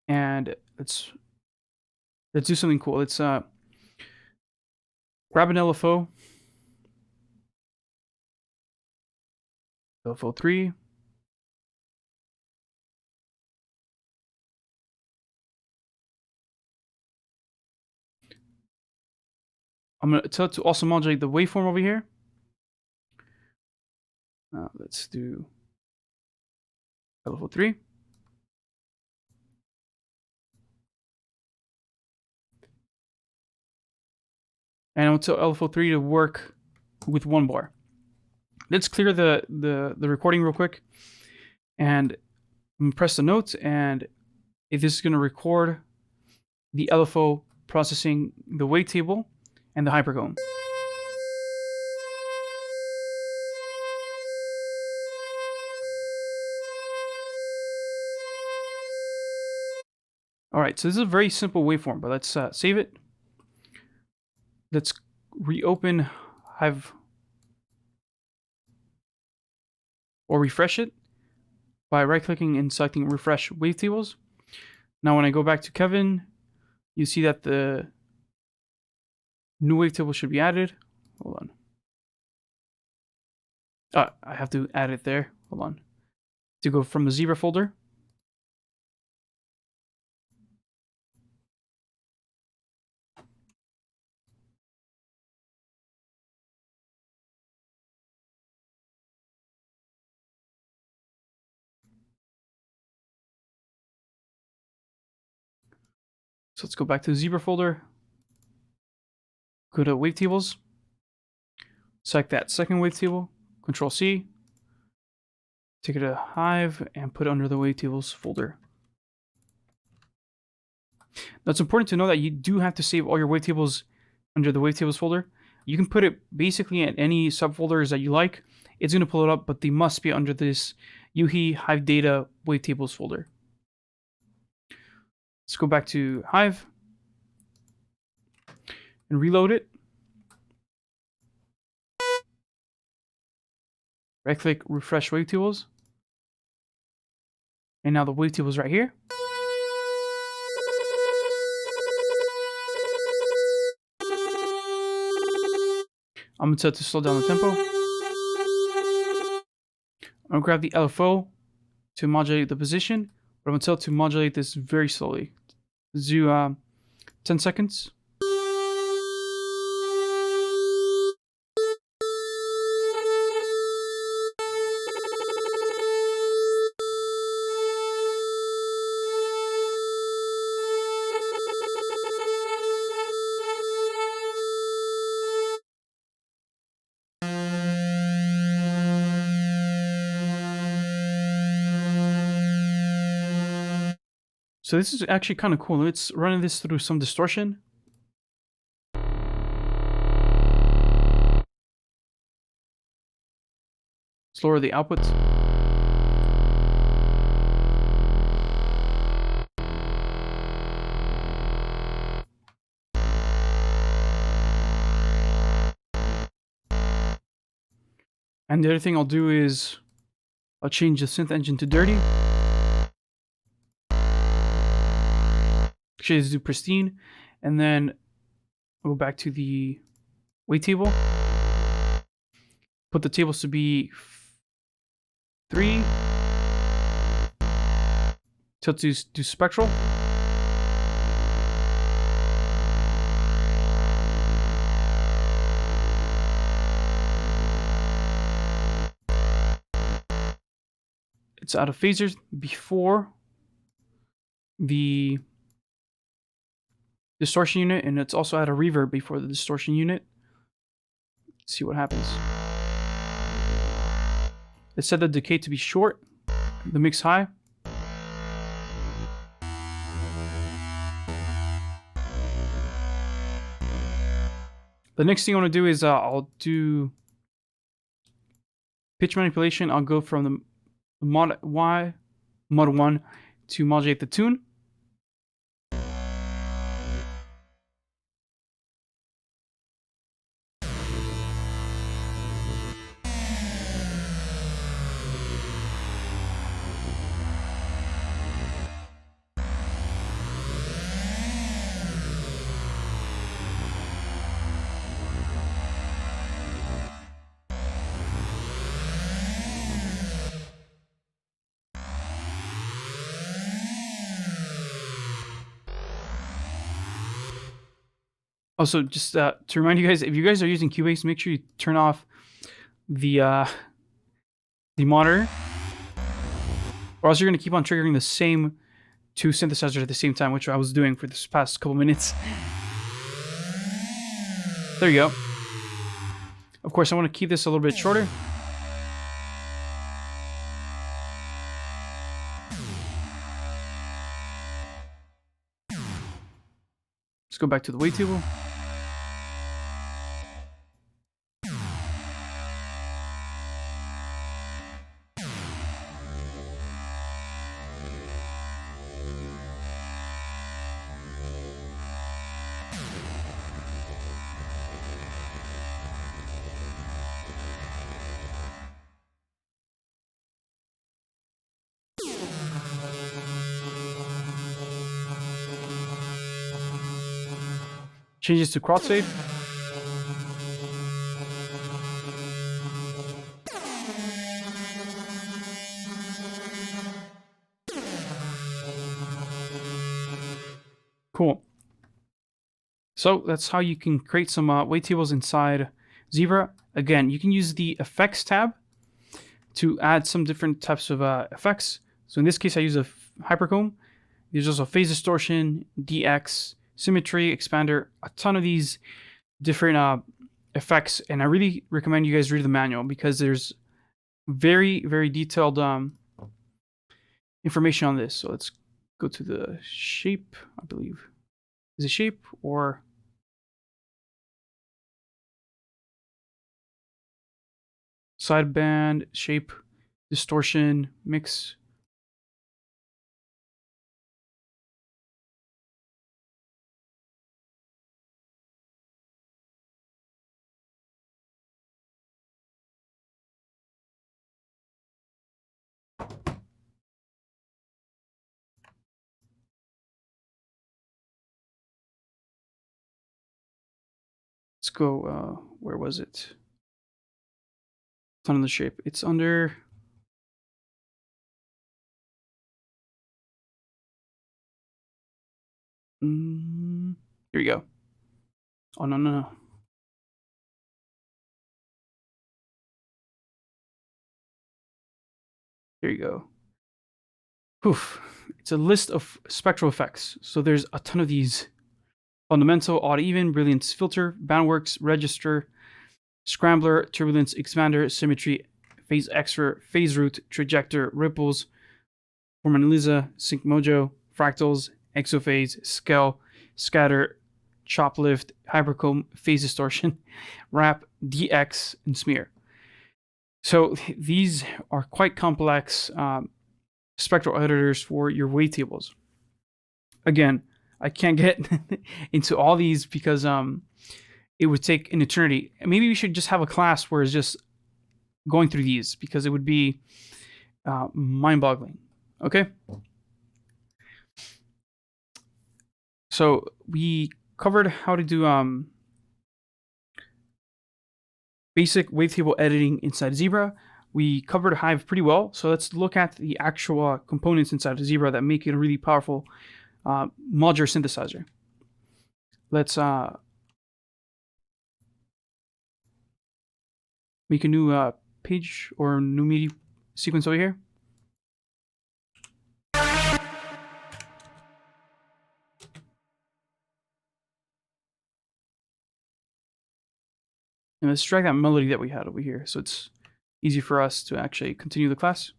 And let's do something cool. Let's grab an LFO. LFO 3. I'm going to tell it to also modulate the waveform over here. Let's do LFO 3. And I'll tell LFO 3 to work with 1 bar. Let's clear the recording real quick. And I'm going to press the note, and this is going to record the LFO processing the wavetable and the hypercone. All right, so this is a very simple waveform, but let's save it. Let's reopen Hive or refresh it by right-clicking and selecting Refresh Wavetables. Now, when I go back to Kevin, you see that the new wavetable should be added. Hold on. I have to add it there. Hold on. To go from the Zebra folder. So let's go back to the Zebra folder. Go to Wavetables. Select that second wavetable. Control C. Take it to Hive and put it under the Wavetables folder. Now it's important to know that you do have to save all your wavetables under the Wavetables folder. You can put it basically in any subfolders that you like. It's going to pull it up, but they must be under this UHI Hive Data Wavetables folder. Let's go back to Hive and reload it. Right-click, refresh Wavetables. And now the Wavetables right here. I'm going to tell it to slow down the tempo. I'm going to grab the LFO to modulate the position, but I'm going to tell it to modulate this very slowly. Let's do 10 seconds. So this is actually kind of cool. Let's run this through some distortion. Let's lower the output. And the other thing I'll do is I'll change the synth engine to dirty. Actually, let's do pristine, and then go back to the wavetable. Put the tables to be 3. Tilt to do spectral. It's out of phasers before the distortion unit, and it's also out of reverb before the distortion unit. Let's see what happens. It set the decay to be short, the mix high. The next thing I want to do is I'll do pitch manipulation. I'll go from the mod 1 to modulate the tune. Also, just to remind you guys, if you guys are using Cubase, make sure you turn off the monitor, or else you're going to keep on triggering the same 2 synthesizers at the same time, which I was doing for this past couple minutes. There you go. Of course, I want to keep this a little bit shorter. go back to the wavetable. Changes to crossfade. Cool. So that's how you can create some wavetables inside Zebra. Again, you can use the effects tab to add some different types of effects. So in this case, I use a hypercomb. There's also phase distortion, DX, symmetry, expander, a ton of these different effects. And I really recommend you guys read the manual because there's very, very detailed information on this. So let's go to the shape, I believe. Is it shape or... sideband, shape, distortion, mix. Let's go, where was it? It's under the shape. It's under... here we go. Oh, no. There you go. Poof. It's a list of spectral effects. So there's a ton of these. Fundamental, odd even, brilliance filter, bandworks, register, scrambler, turbulence, expander, symmetry, phase extra, phase root, trajector, ripples, formaliza, sync mojo, fractals, exophase, scale, scatter, chop lift, hypercomb, phase distortion, wrap, DX, and smear. So these are quite complex spectral editors for your wavetables. Again, I can't get into all these because it would take an eternity. Maybe we should just have a class where it's just going through these because it would be mind-boggling. Okay? So we covered how to do basic wavetable editing inside Zebra. We covered Hive pretty well. So let's look at the actual components inside of Zebra that make it a really powerful modular synthesizer. Let's make a new page or new MIDI sequence over here. And let's drag that melody that we had over here so it's easy for us to actually continue the class.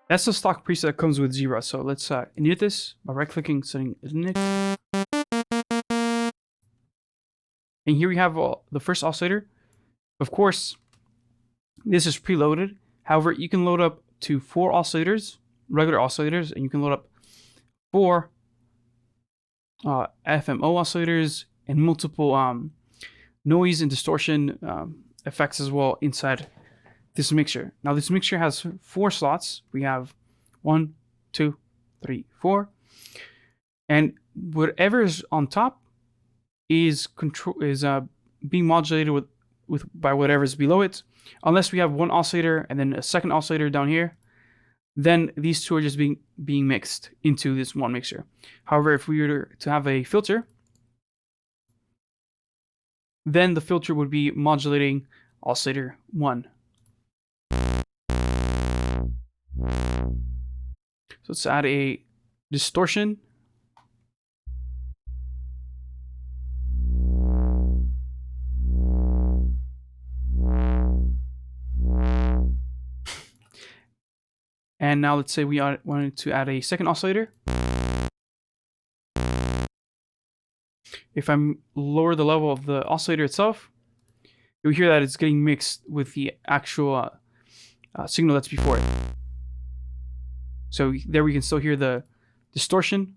That's the stock preset that comes with Zebra. So let's init this by right-clicking, setting init. And here we have the first oscillator. Of course, this is preloaded. However, you can load up to 4 oscillators, regular oscillators, and you can load up 4 FMO oscillators and multiple noise and distortion effects as well inside this mixer. Now, this mixer has 4 slots. We have 1, 2, 3, 4, and whatever is on top is being modulated by whatever is below it. Unless we have one oscillator and then a second oscillator down here, then these two are just being mixed into this one mixer. However, if we were to have a filter, then the filter would be modulating oscillator 1. So let's add a distortion. And now let's say we wanted to add a second oscillator. If I lower the level of the oscillator itself, you'll hear that it's getting mixed with the actual signal that's before it. So there we can still hear the distortion.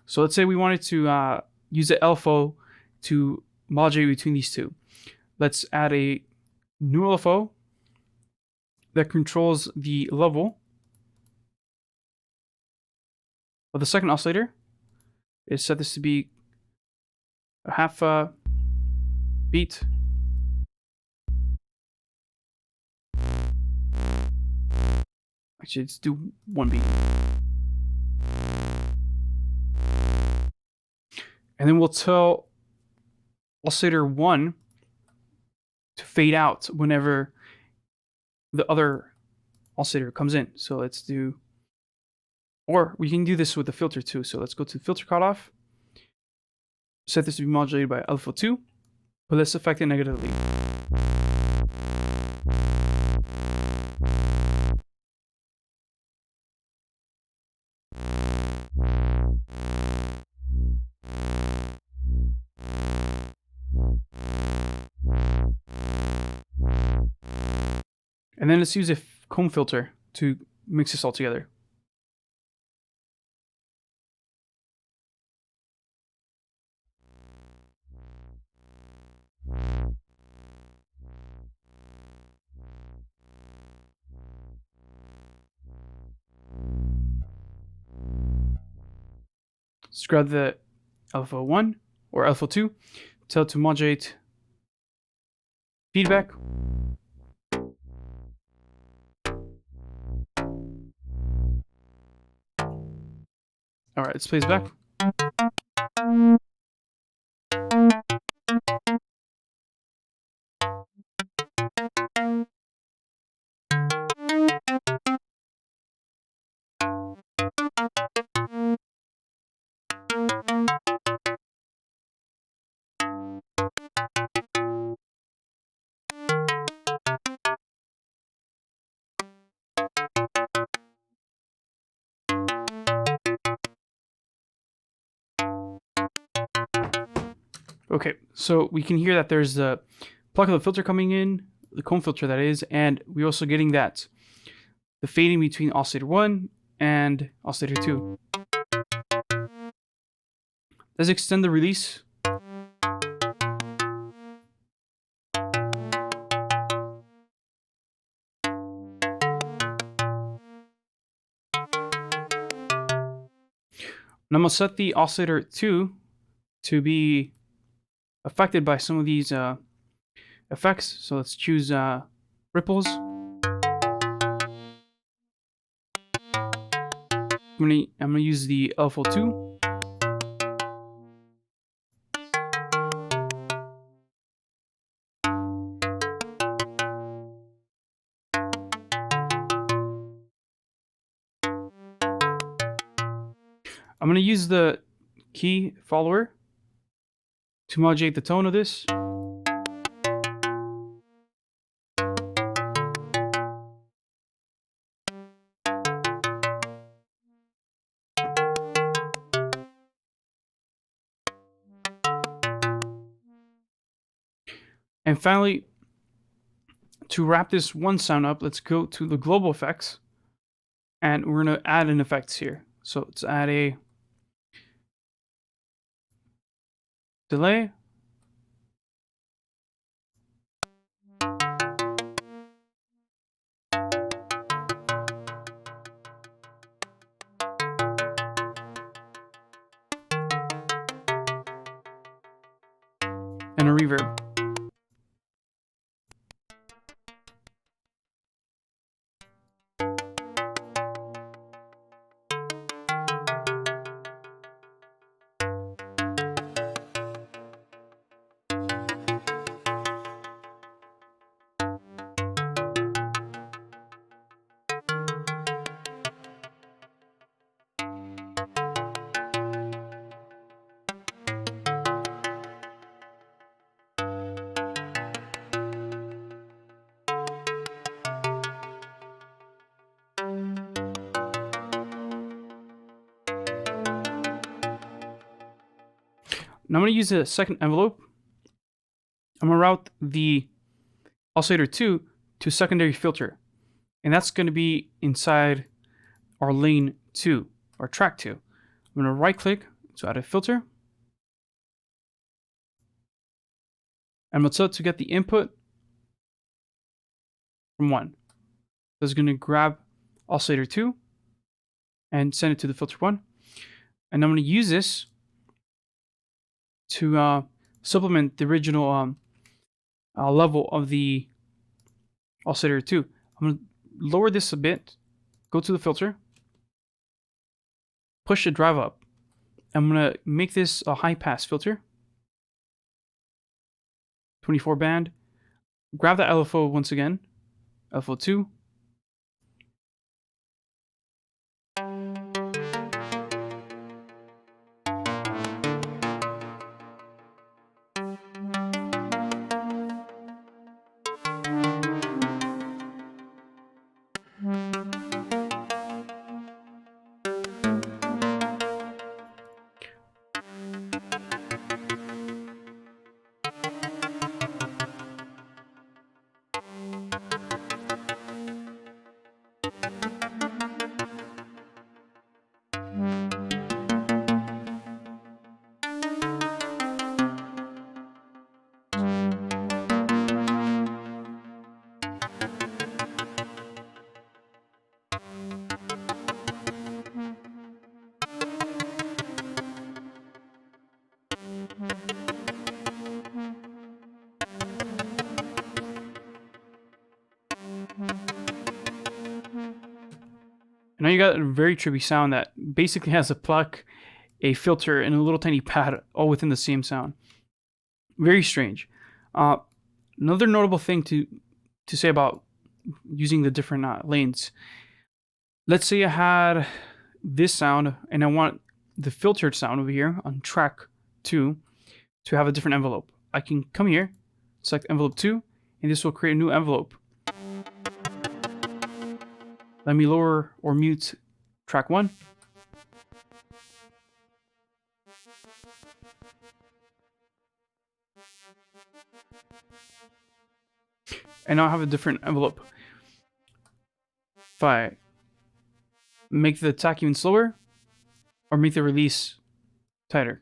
So let's say we wanted to use the LFO to modulate between these two. Let's add a new LFO that controls the level of the second oscillator. Is set this to be a half beat. Actually, let's do 1 beat. And then we'll tell oscillator 1 to fade out whenever the other oscillator comes in. So let's do, or we can do this with the filter too. So let's go to filter cutoff, set this to be modulated by alpha 2, but let's affect it negatively. And then let's use a comb filter to mix this all together. Let's grab the alpha 1 or alpha 2, tell it to modulate feedback. All right, let's play this back. Okay, so we can hear that there's the plug of the filter coming in, the comb filter that is, and we're also getting that the fading between oscillator 1 and oscillator 2. Let's extend the release. And I'm going to set the oscillator 2 to be affected by some of these effects. So let's choose ripples. I'm gonna use the alpha 2. I'm gonna use the key follower to modulate the tone of this. And finally, to wrap this one sound up, let's go to the global effects, and we're gonna add an effect here. So let's add a delay. And a reverb. Now I'm going to use a second envelope. I'm going to route the oscillator 2 to secondary filter. And that's going to be inside our lane 2, or track 2. I'm going to right click to add a filter. And I'm going to tell it to get the input from 1. So it's going to grab oscillator 2 and send it to the filter 1. And I'm going to use this to supplement the original level of the oscillator 2. I'm going to lower this a bit, go to the filter, push the drive up. I'm going to make this a high pass filter, 24 band. Grab that LFO once again, LFO 2. Now you got a very trippy sound that basically has a pluck, a filter, and a little tiny pad all within the same sound. Very strange. Another notable thing to say about using the different lanes. Let's say I had this sound and I want the filtered sound over here on track 2 to have a different envelope. I can come here, select envelope 2, and this will create a new envelope. Let me lower or mute track 1. And now I have a different envelope. If I make the attack even slower, or make the release tighter.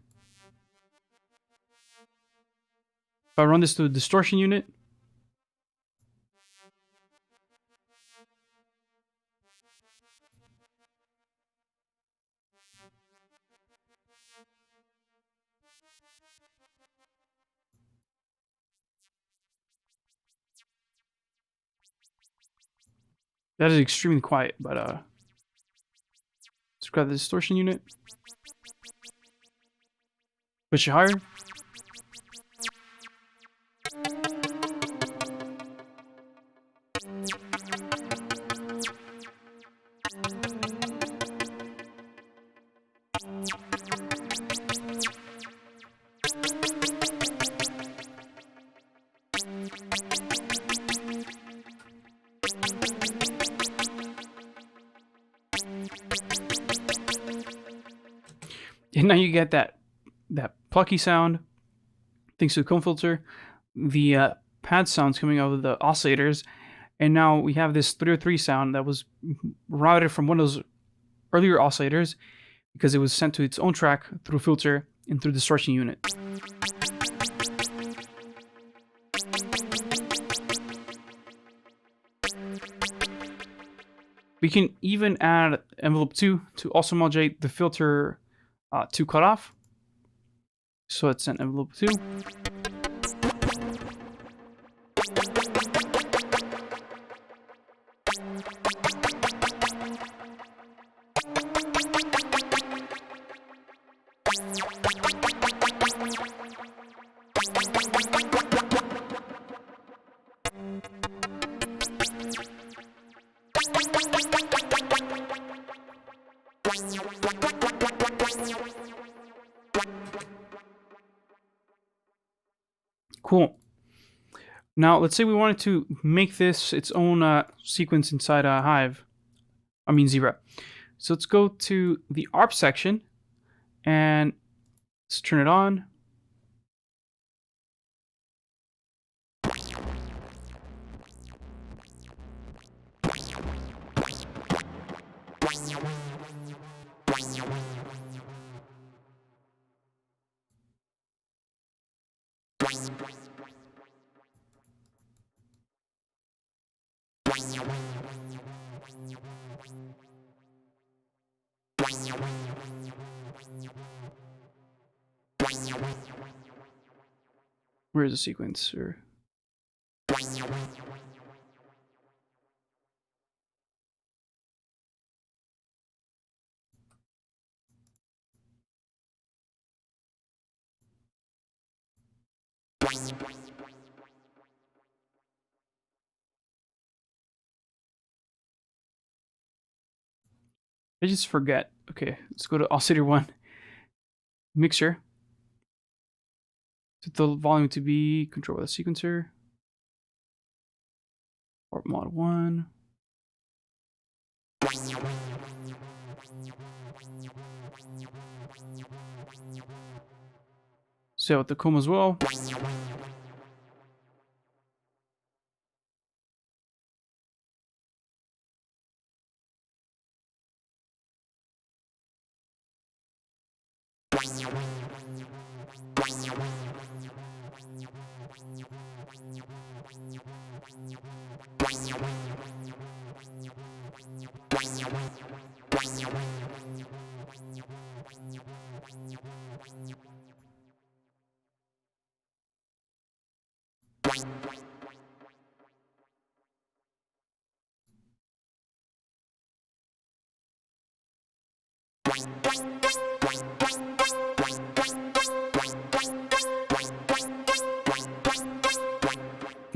If I run this to the distortion unit, that is extremely quiet, but let's grab the distortion unit. Push it higher. And now you get that plucky sound thanks to the comb filter, the pad sounds coming out of the oscillators, and now we have this 303 sound that was routed from one of those earlier oscillators because it was sent to its own track through filter and through distortion unit. We can even add envelope 2 to also modulate the filter 2 cutoff. So it's an envelope 2. Cool. Now, let's say we wanted to make this its own sequence inside Zebra. So let's go to the ARP section and let's turn it on. Where is the sequencer? I just forget. Okay, let's go to oscillator 1. Mixture. Set the volume to be controlled by the sequencer. Part mod 1. Set with the comb as well.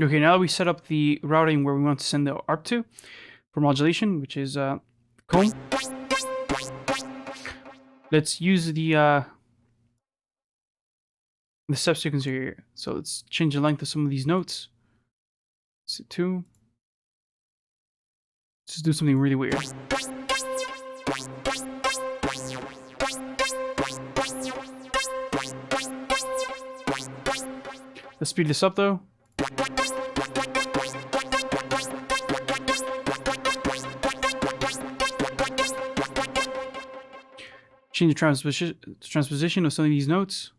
Okay, now that we set up the routing where we want to send the ARP to for modulation, which is comb, let's use the step sequencer here. So let's change the length of some of these notes. Set 2. Let's do something really weird. Let's speed this up though. Change the transposition of some of these notes.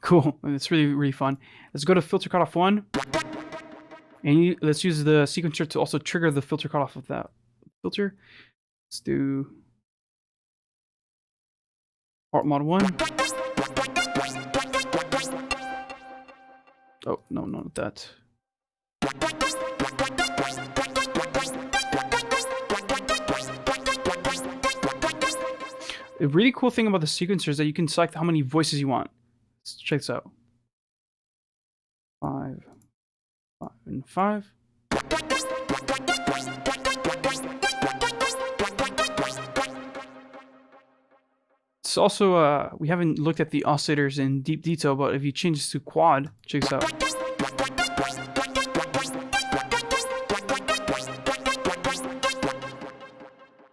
Cool. It's really fun. Let's go to filter cutoff 1. And let's use the sequencer to also trigger the filter cutoff of that filter. Let's do part mod 1. Oh, no, not that. A really cool thing about the sequencer is that you can select how many voices you want. Let's check this out. 5, 5, and 5. It's also, we haven't looked at the oscillators in deep detail, but if you change this to quad, check this out.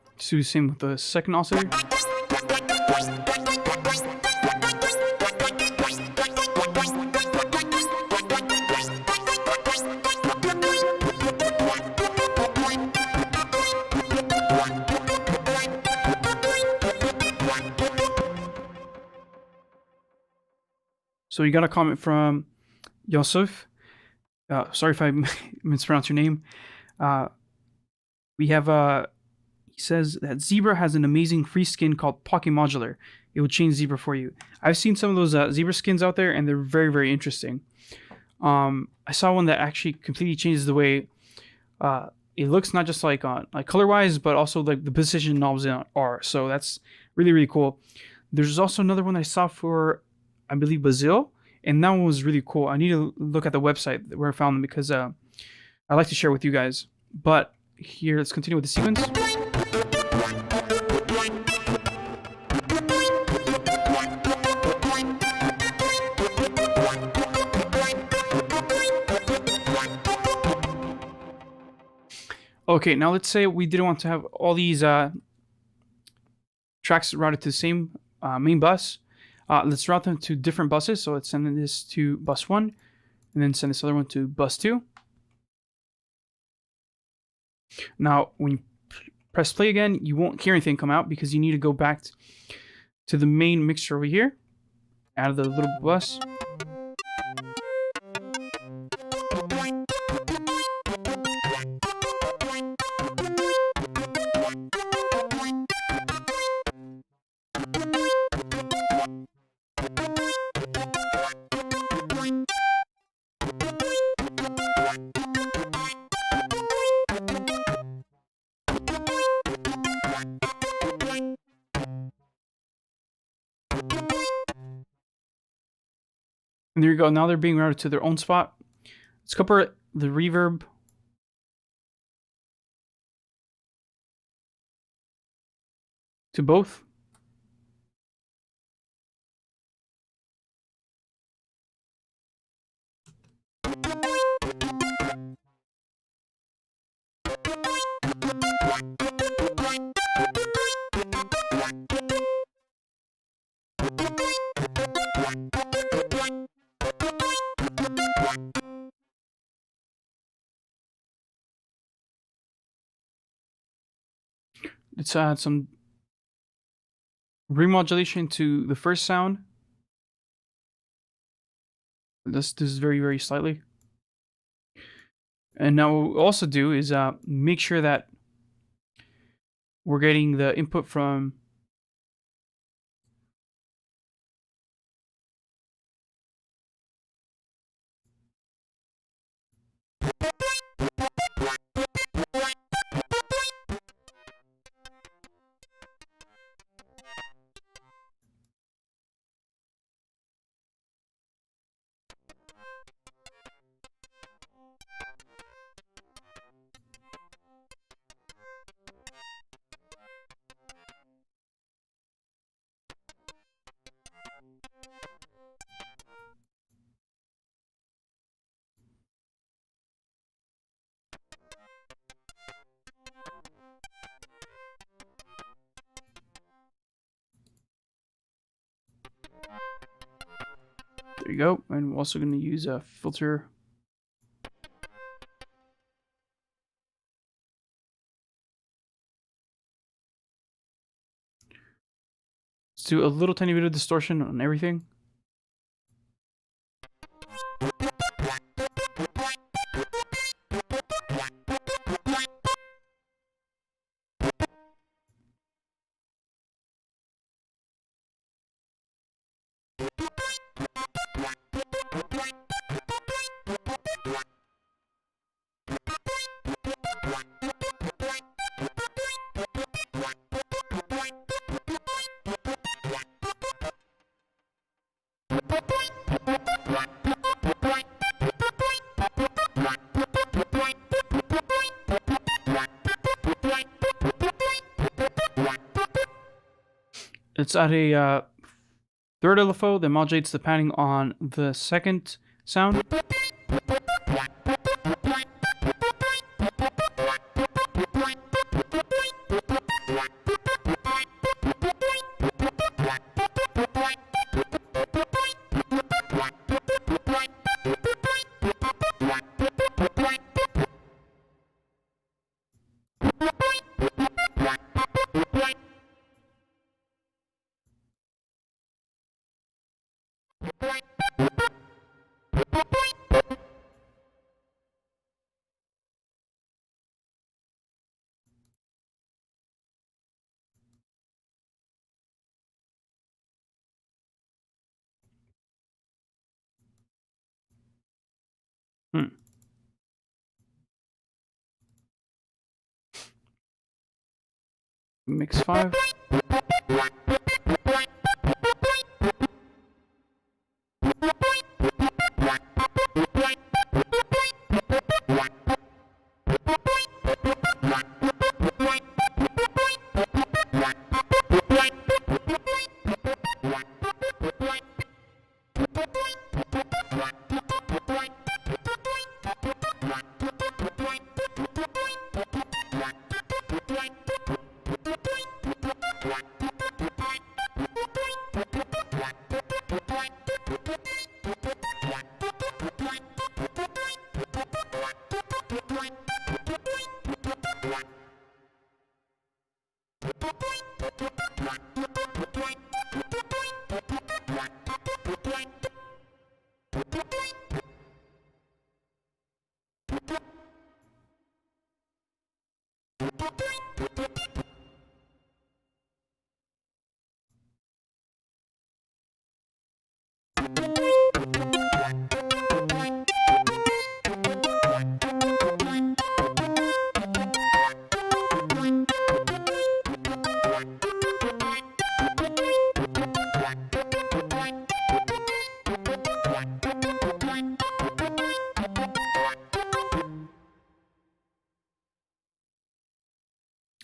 Let's do the same with the second oscillator. So you got a comment from Yosef. Sorry if I mispronounced your name. We have he says that Zebra has an amazing free skin called Pocket Modular. It will change Zebra for you. I've seen some of those Zebra skins out there, and they're very interesting. I saw one that actually completely changes the way it looks, not just like color-wise, but also like the position knobs are. So that's really cool. There's also another one I saw for, I believe, Brazil, and that one was really cool. I need to look at the website where I found them because I like to share with you guys. But here, let's continue with the sequence. Okay, now let's say we didn't want to have all these tracks routed to the same main bus. Let's route them to different buses. So let's send this to bus 1, and then send this other one to bus 2. Now, when you press play again, you won't hear anything come out because you need to go back to the main mixer over here, out of the little bus. And there you go. Now they're being routed to their own spot. Let's compare the reverb to both. Let's add some remodulation to the first sound. This is very, very slightly. And now what we'll also do is make sure that we're getting the input from there you go. And we're also going to use a filter. Let's do a little tiny bit of distortion on everything. Let's add a third LFO that modulates the panning on the second sound. Mix 5.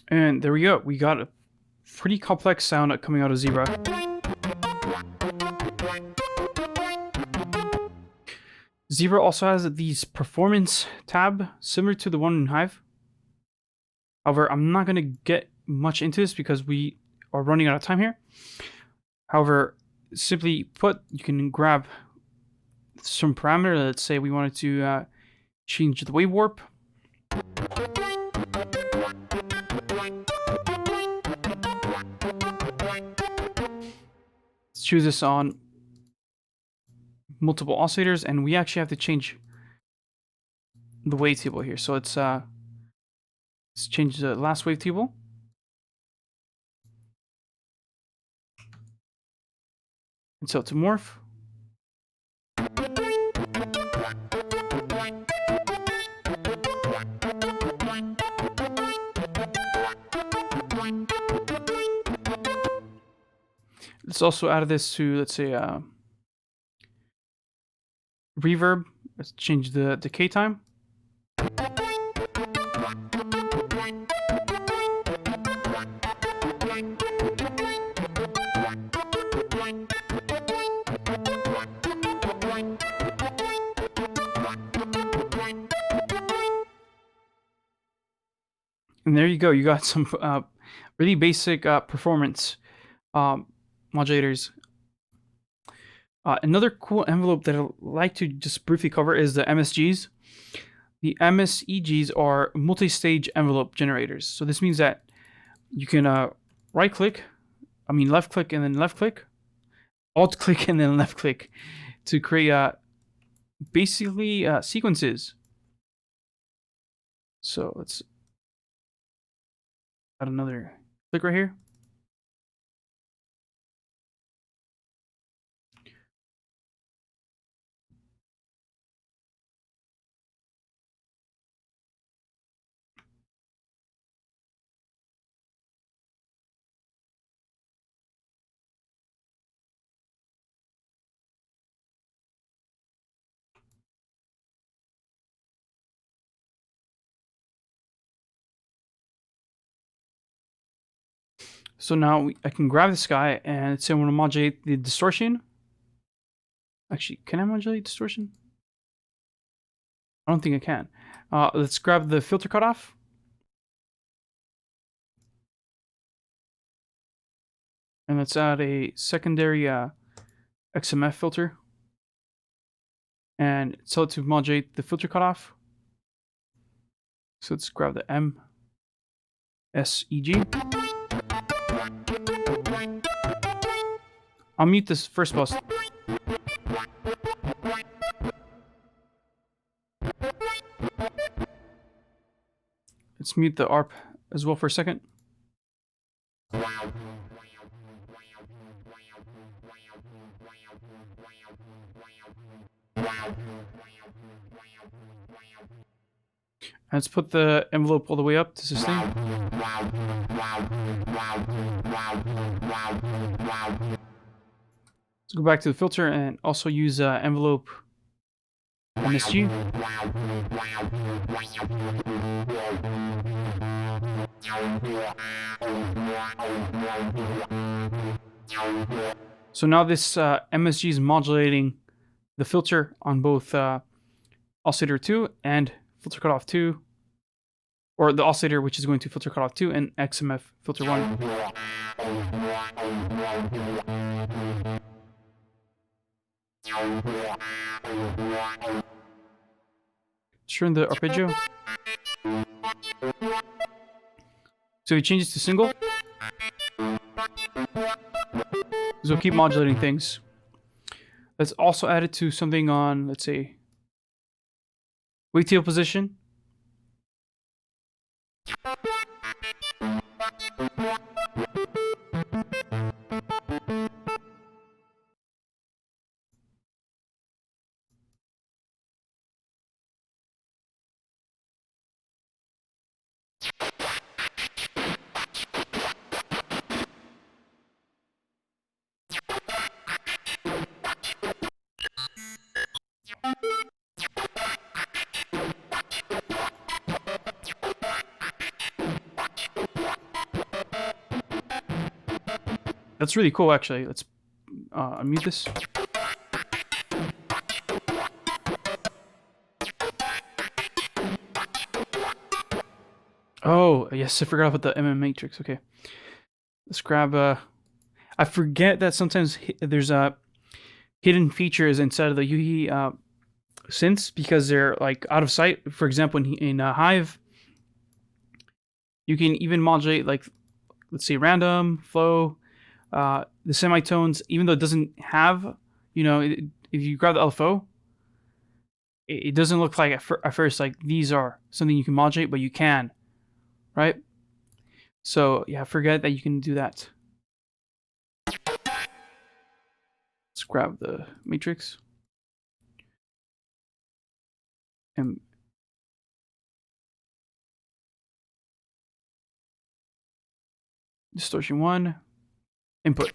And there we go. We got a pretty complex sound coming out of Zebra. Zebra also has these performance tab similar to the one in Hive. However, I'm not going to get much into this because we are running out of time here. However, simply put, you can grab some parameter. Let's say we wanted to change the wave warp. Let's choose this on multiple oscillators, and we actually have to change the wavetable here. So let's change the last wavetable. And so to morph. Let's also add this to, let's say, reverb. Let's change the decay time. And there you go. You got some really basic performance modulators. Another cool envelope that I'd like to just briefly cover is the MSGs. The MSEGs are multi-stage envelope generators. So this means that you can left click and then left click, alt click and then left click to create basically sequences. So let's add another click right here. So now I can grab this guy and say I want to modulate the distortion. Actually, can I modulate distortion? I don't think I can. Let's grab the filter cutoff. And let's add a secondary XMF filter. And tell it to modulate the filter cutoff. So let's grab the MSEG. I'll mute this first bus. Let's mute the ARP as well for a second. Let's put the envelope all the way up to sustain. Let's go back to the filter and also use envelope MSG. So now this MSG is modulating the filter on both oscillator 2 and filter cutoff 2, or the oscillator which is going to filter cutoff 2 and XMF filter 1. Turn the arpeggio. So we change this to single. So we'll keep modulating things. Let's also add it to something on, let's say, wavetable position. That's really cool, actually. Let's unmute this. Oh, yes, I forgot about the MM matrix. Okay. Let's grab I forget that sometimes there's hidden features inside of the UHI synths because they're like out of sight. For example, in Hive, you can even modulate like, let's say, random, flow, the semitones, even though it doesn't have, if you grab the LFO, it doesn't look like at first like these are something you can modulate, but you can, right? So yeah, forget that you can do that. Let's grab the matrix and distortion 1, input.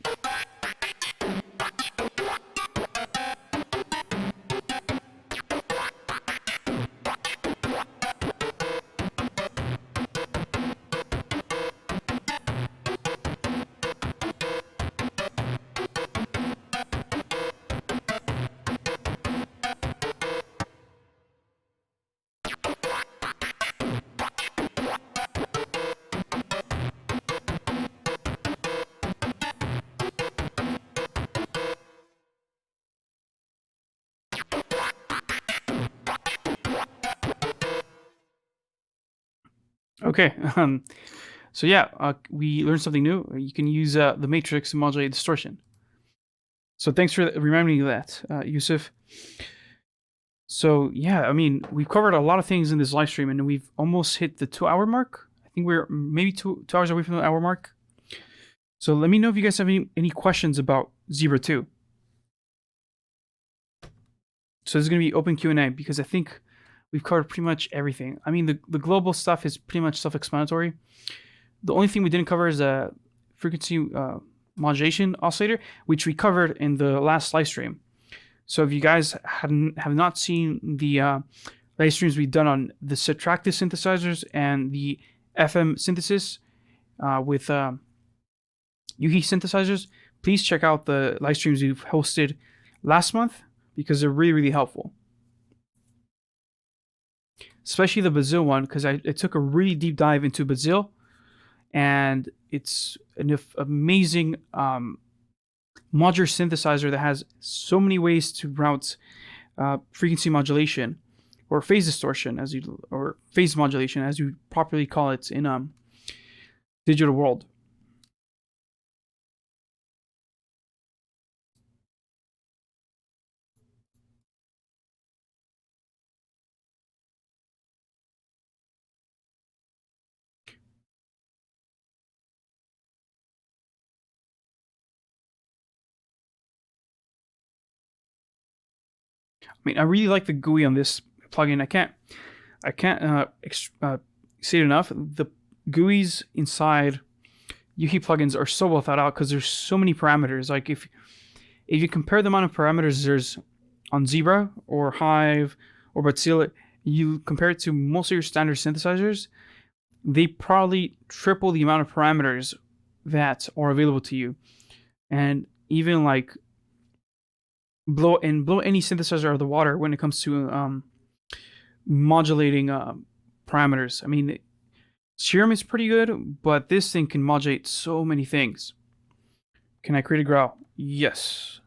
Okay, so yeah, we learned something new. You can use the matrix to modulate distortion. So thanks for reminding me of that, Yusuf. So yeah, I mean, we've covered a lot of things in this live stream, and we've almost hit the 2-hour mark. I think we're maybe two hours away from the hour mark. So let me know if you guys have any questions about Zebra 2. So this is going to be open Q&A because I think we've covered pretty much everything. I mean, the global stuff is pretty much self-explanatory. The only thing we didn't cover is a frequency modulation oscillator, which we covered in the last live stream. So if you guys have not seen the live streams we've done on the subtractive synthesizers and the FM synthesis with UHI synthesizers, please check out the live streams we've hosted last month because they're really, really helpful. Especially the Bazil one, because I took a really deep dive into Bazil, and it's an amazing modular synthesizer that has so many ways to route frequency modulation or phase distortion, or phase modulation, as you properly call it in digital world. I mean, I really like the GUI on this plugin. I can't say it enough. The GUIs inside UHI plugins are so well thought out because there's so many parameters. Like if you compare the amount of parameters there's on Zebra or Hive or Bazil, you compare it to most of your standard synthesizers, they probably triple the amount of parameters that are available to you. And even like blow any synthesizer out of the water when it comes to modulating parameters. I mean, Serum is pretty good, but this thing can modulate so many things. Can I create a growl? Yes.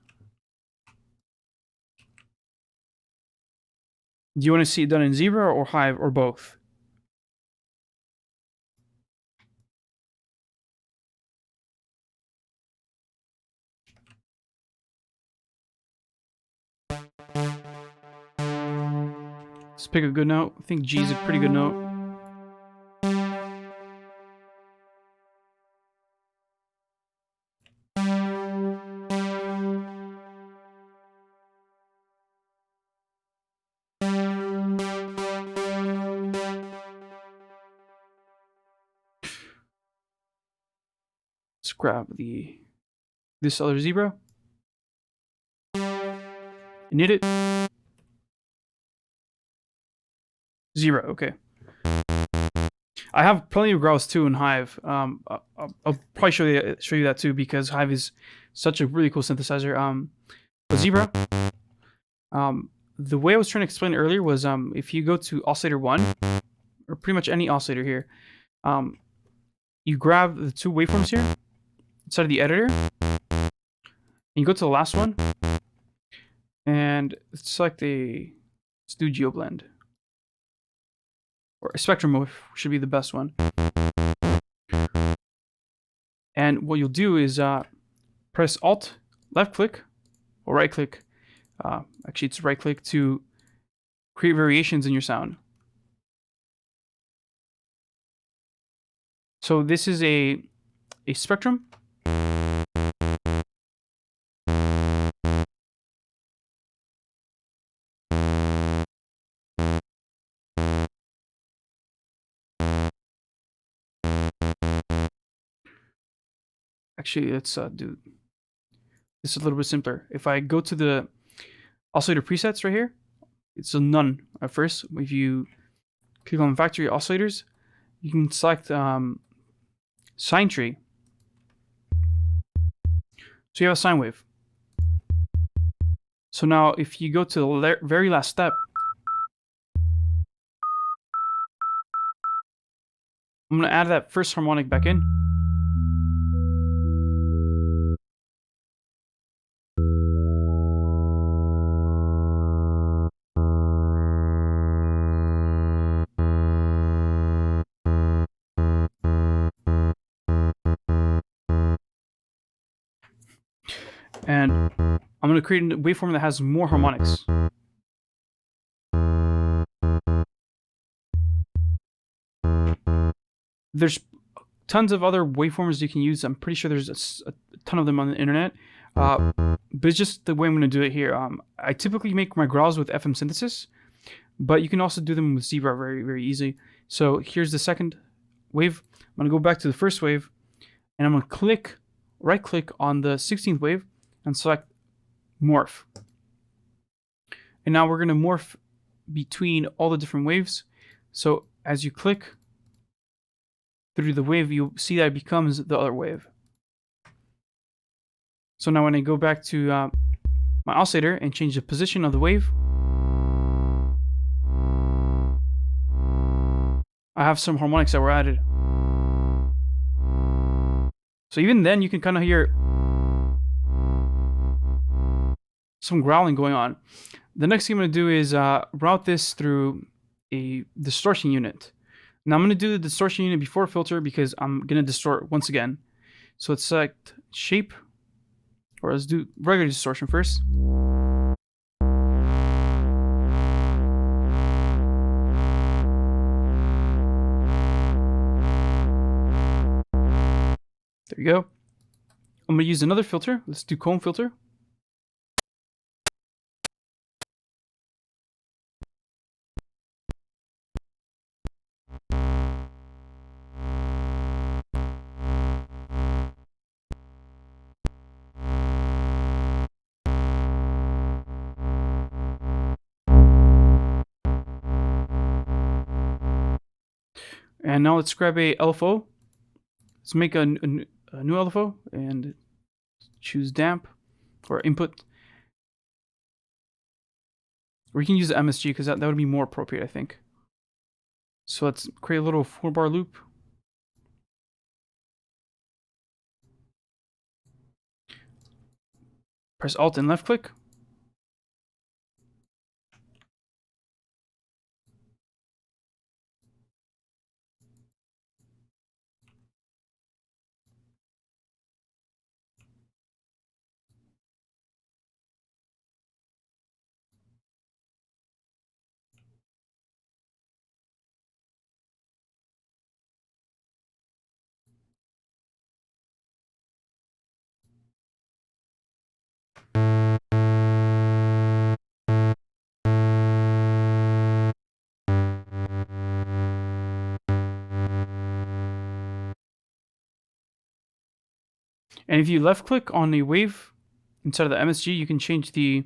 Do you want to see it done in Zebra or Hive or both? Let's pick a good note. I think G is a pretty good note. Let's grab this other zebra. Knit it. 0, okay. I have plenty of growls too in Hive. I'll probably show you that too because Hive is such a really cool synthesizer. But Zebra, the way I was trying to explain it earlier was if you go to oscillator 1, or pretty much any oscillator here, you grab the 2 waveforms here inside of the editor, and you go to the last one, and select let's do GeoBlend. Or a spectrum mode should be the best one. And what you'll do is press Alt, left click, or right click. Actually, it's right click to create variations in your sound. So this is a spectrum. Actually, let's do this a little bit simpler. If I go to the oscillator presets right here, it's a none at first. If you click on factory oscillators, you can select sine tree. So you have a sine wave. So now if you go to the very last step, I'm going to add that first harmonic back in. And I'm going to create a waveform that has more harmonics. There's tons of other waveforms you can use. I'm pretty sure there's a ton of them on the internet. But it's just the way I'm going to do it here. I typically make my growls with FM synthesis, but you can also do them with Zebra very, very easy. So here's the second wave. I'm going to go back to the first wave, and I'm going to right click on the 16th wave and select morph. And now we're going to morph between all the different waves. So as you click through the wave, you see that it becomes the other wave. So now when I go back to my oscillator and change the position of the wave, I have some harmonics that were added. So even then, you can kind of hear some growling going on. The next thing I'm going to do is route this through a distortion unit. Now I'm going to do the distortion unit before filter because I'm going to distort once again. So let's select shape, or let's do regular distortion first. There you go. I'm going to use another filter. Let's do comb filter. And now let's grab a LFO. Let's make a new LFO and choose damp or input. Or you can use the MSG because that would be more appropriate, I think. So let's create a little 4-bar loop. Press Alt and left click. And if you left click on a wave inside of the MSG, you can change the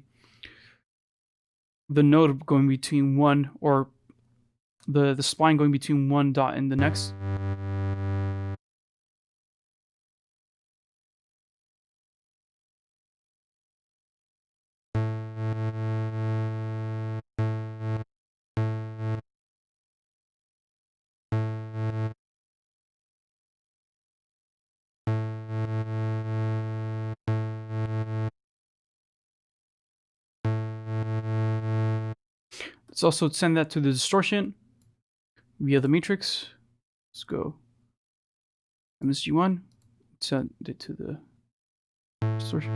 node going between one, or the spline going between one dot and the next. Let's also send that to the distortion via the matrix. Let's go MSG1, send it to the distortion.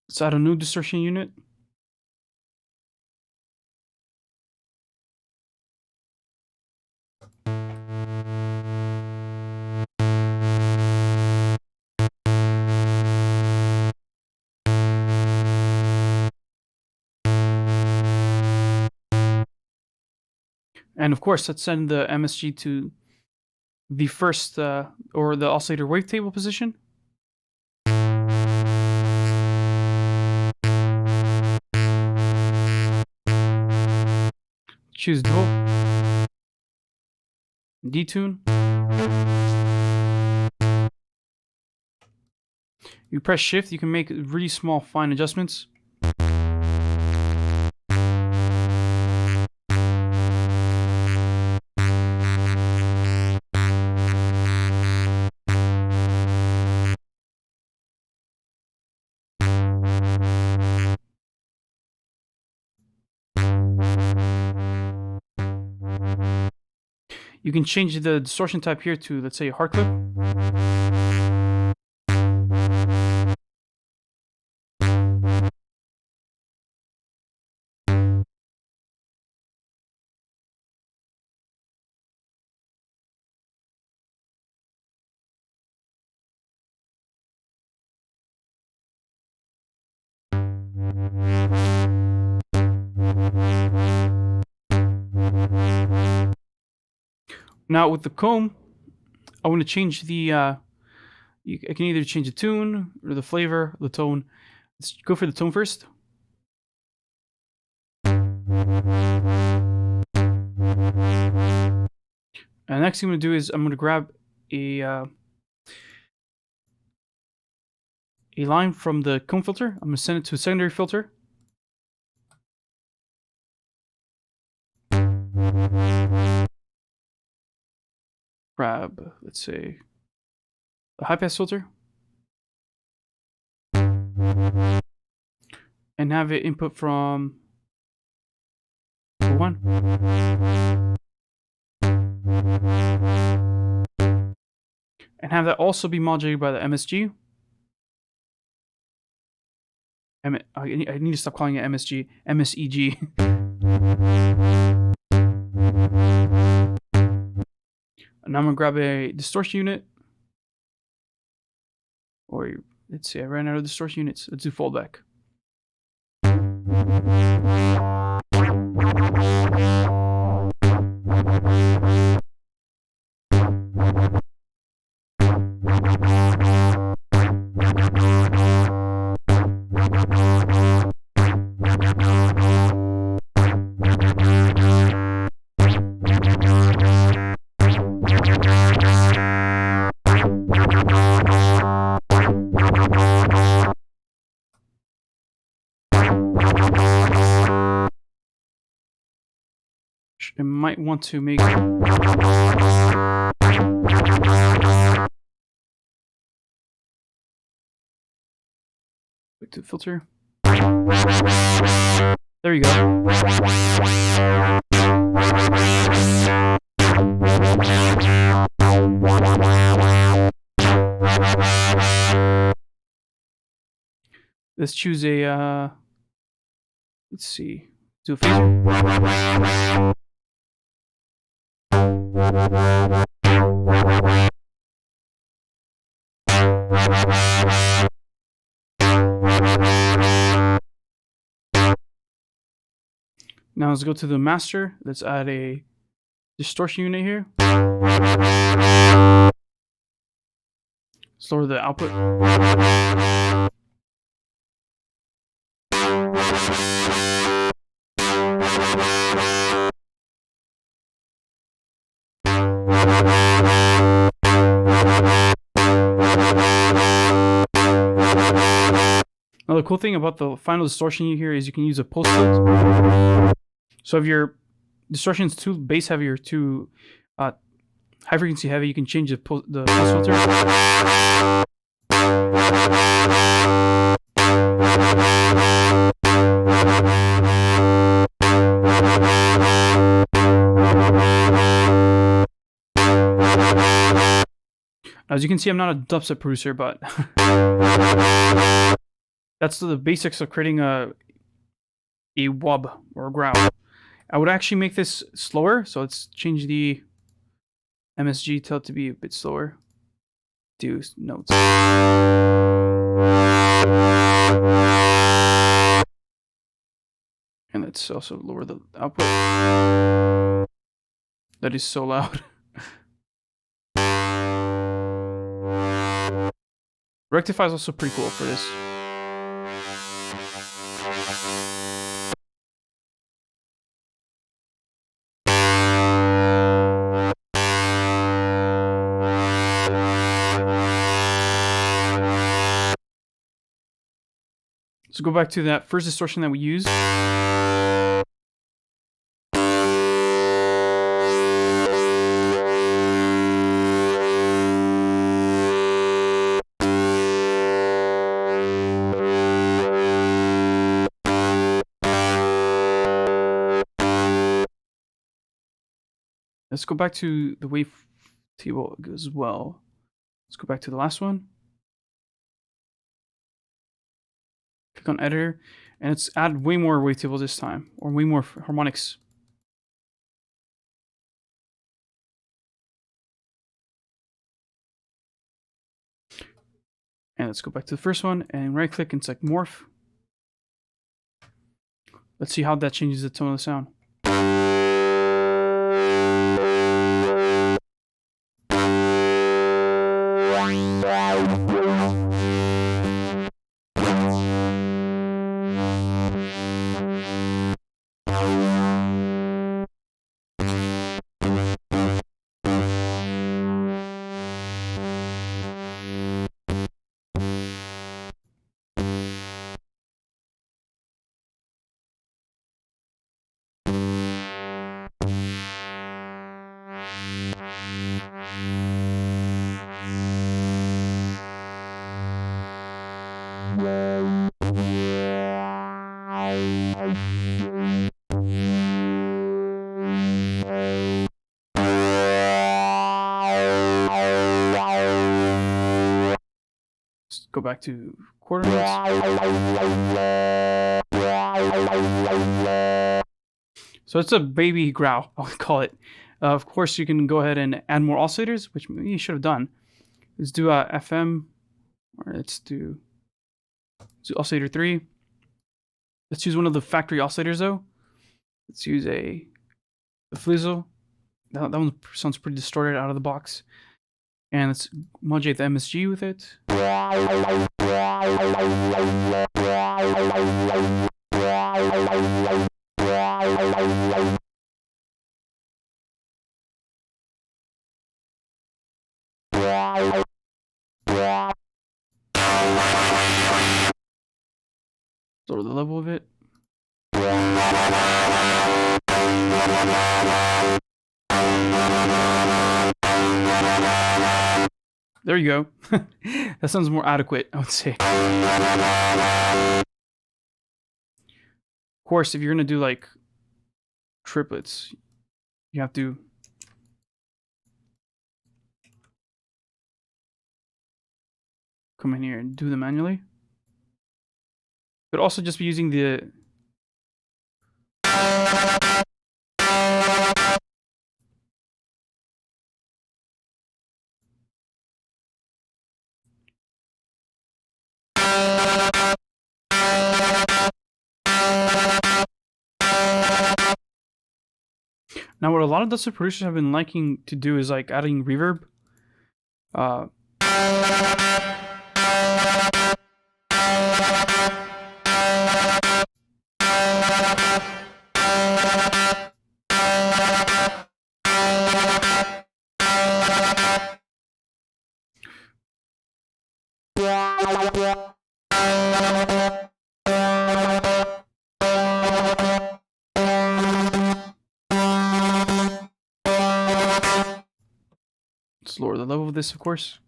Let's add a new distortion unit. And of course, let's send the MSG to the first or the oscillator wavetable position. Choose dual, detune. You press shift, you can make really small fine adjustments. You can change the distortion type here to, let's say, a hard clip. Now with the comb, I want to change the, I can either change the tune or the flavor, the tone. Let's go for the tone first. And next thing I'm going to do is I'm going to grab a line from the comb filter. I'm going to send it to a secondary filter. Grab, let's say, a high pass filter. And have it input from 1. And have that also be modulated by the MSG. I need to stop calling it MSG, MSEG. And now I'm going to grab a distortion unit. Or let's see, I ran out of distortion units. Let's do foldback. I might want to make to filter. There you go. Let's choose a let's see. Do a phaser. Now let's go to the master. Let's add a distortion unit here. Let's lower the output. Now the cool thing about the final distortion you hear is you can use a pulse filter. So if your distortion is too bass heavy or too high frequency heavy, you can change the pulse filter. As you can see, I'm not a dubstep producer, but that's the basics of creating a wub or a growl. I would actually make this slower, so let's change the MSG, tell it to be a bit slower. Do notes. And let's also lower the output. That is so loud. Rectify is also pretty cool for this. So go back to that first distortion that we used. Let's go back to the wavetable as well. Let's go back to the last one. Click on editor, and let's add way more wavetable this time, or way more harmonics. And let's go back to the first one and right click and select morph. Let's see how that changes the tone of the sound. Go back to quarter notes. So it's a baby growl, I'll call it. Of course, you can go ahead and add more oscillators, which maybe you should have done. Let's do a FM, or let's do oscillator 3. Let's use one of the factory oscillators though. Let's use the Flizzle. That one sounds pretty distorted out of the box. And let's modulate the MSG with it. Lower the level of it. There you go. That sounds more adequate, I would say. Of course, if you're gonna do like triplets, you have to come in here and do them manually. Could also just be using the Now, what a lot of dubstep producers have been liking to do is like adding reverb. Let's lower the level of this, of course.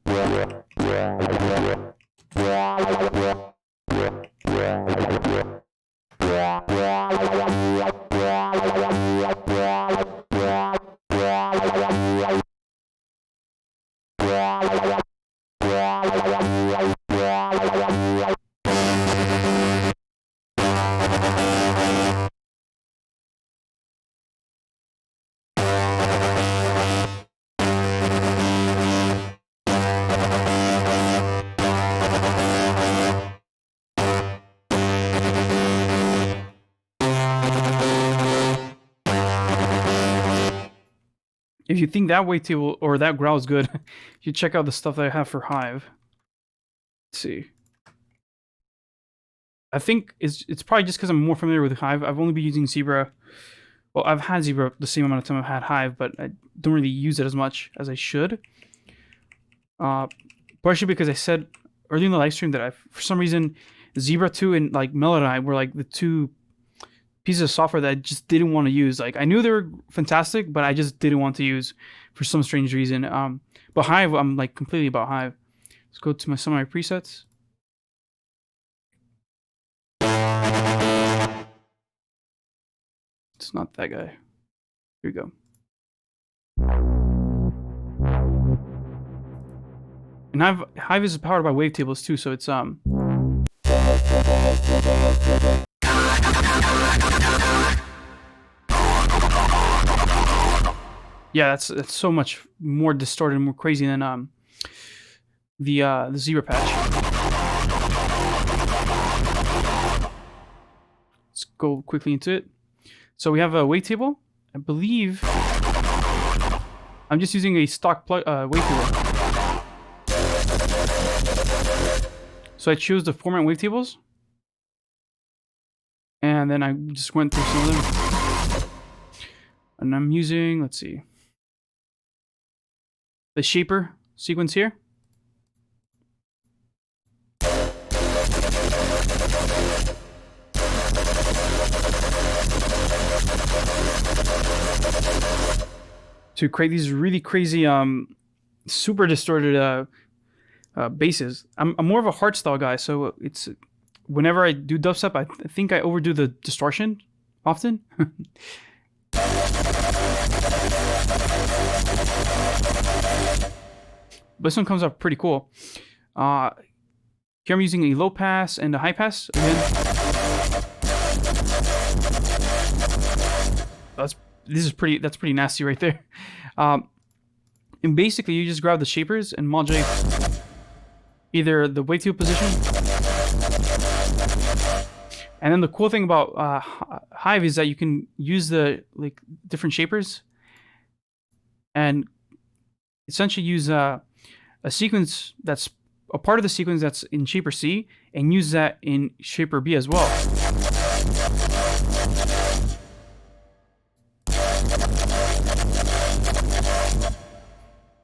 If you think that wavetable or that growl is good, you check out the stuff that I have for Hive. Let's see. I think it's probably just because I'm more familiar with Hive. I've only been using Zebra. Well, I've had Zebra the same amount of time I've had Hive, but I don't really use it as much as I should. Partially because I said earlier in the live stream that for some reason, Zebra 2 and like Melody were like the two pieces of software that I just didn't want to use. Like, I knew they were fantastic, but I just didn't want to use for some strange reason. But Hive, I'm like completely about Hive. Let's go to some of my presets. It's not that guy. Here we go. And Hive is powered by wavetables too, so it's yeah, that's so much more distorted and more crazy than the Zebra patch. Let's go quickly into it. So we have a wavetable. I believe I'm just using a stock wavetable. So I chose the format wavetables, and then I just went through some of them. And I'm using, let's see, the shaper sequence here. To create these really crazy, super distorted basses. I'm more of a hardstyle guy, so it's whenever I do dubstep, I think I overdo the distortion often. This one comes up pretty cool. Here I'm using a low pass and a high pass again. That's pretty nasty right there. And basically you just grab the shapers and modulate either the wavetable position. And then the cool thing about Hive is that you can use the different shapers and essentially use a sequence that's a part of the sequence that's in shaper C and use that in shaper B as well.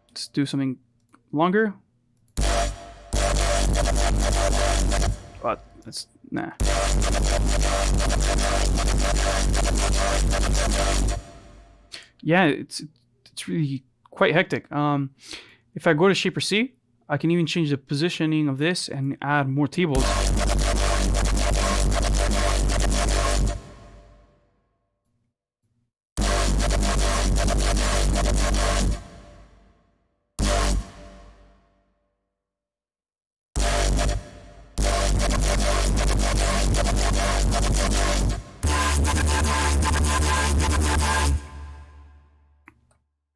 Let's do something longer. But that's nah. Yeah, it's really quite hectic. If I go to shaper C, I can even change the positioning of this and add more tables.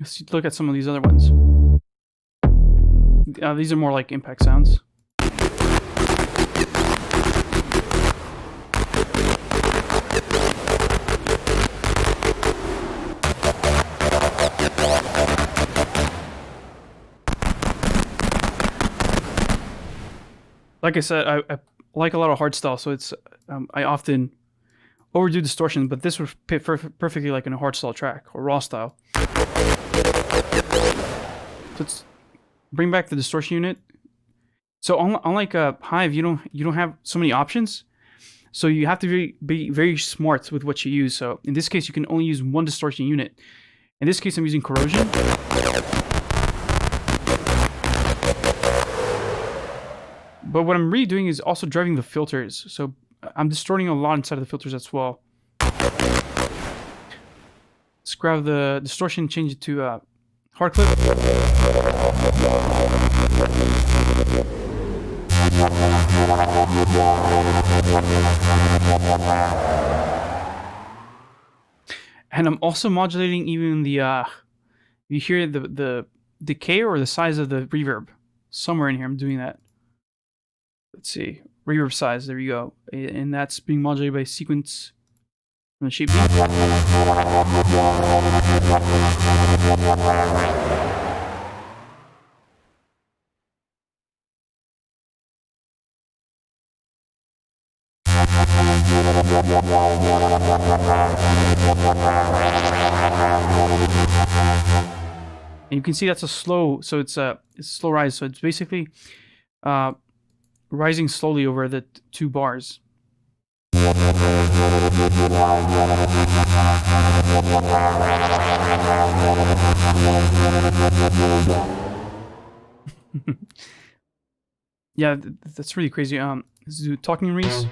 Let's look at some of these other ones. These are more like impact sounds. Like I said, I like a lot of hardstyle, so it's I often overdo distortion, but this would fit perfectly like in a hardstyle track or raw style. So let's bring back the distortion unit. So unlike Hive, you don't have so many options. So you have to be very smart with what you use. So in this case, you can only use one distortion unit. In this case, I'm using corrosion. But what I'm really doing is also driving the filters. So I'm distorting a lot inside of the filters as well. Let's grab the distortion, change it to hard clip. And I'm also modulating even the you hear the decay or the size of the reverb. Somewhere in here I'm doing that. Let's see. Reverb size, there you go. And that's being modulated by sequence from the shape beat. And you can see that's a slow, so it's a slow rise. So it's basically rising slowly over the 2 bars. Yeah, that's really crazy. Let's do talking release.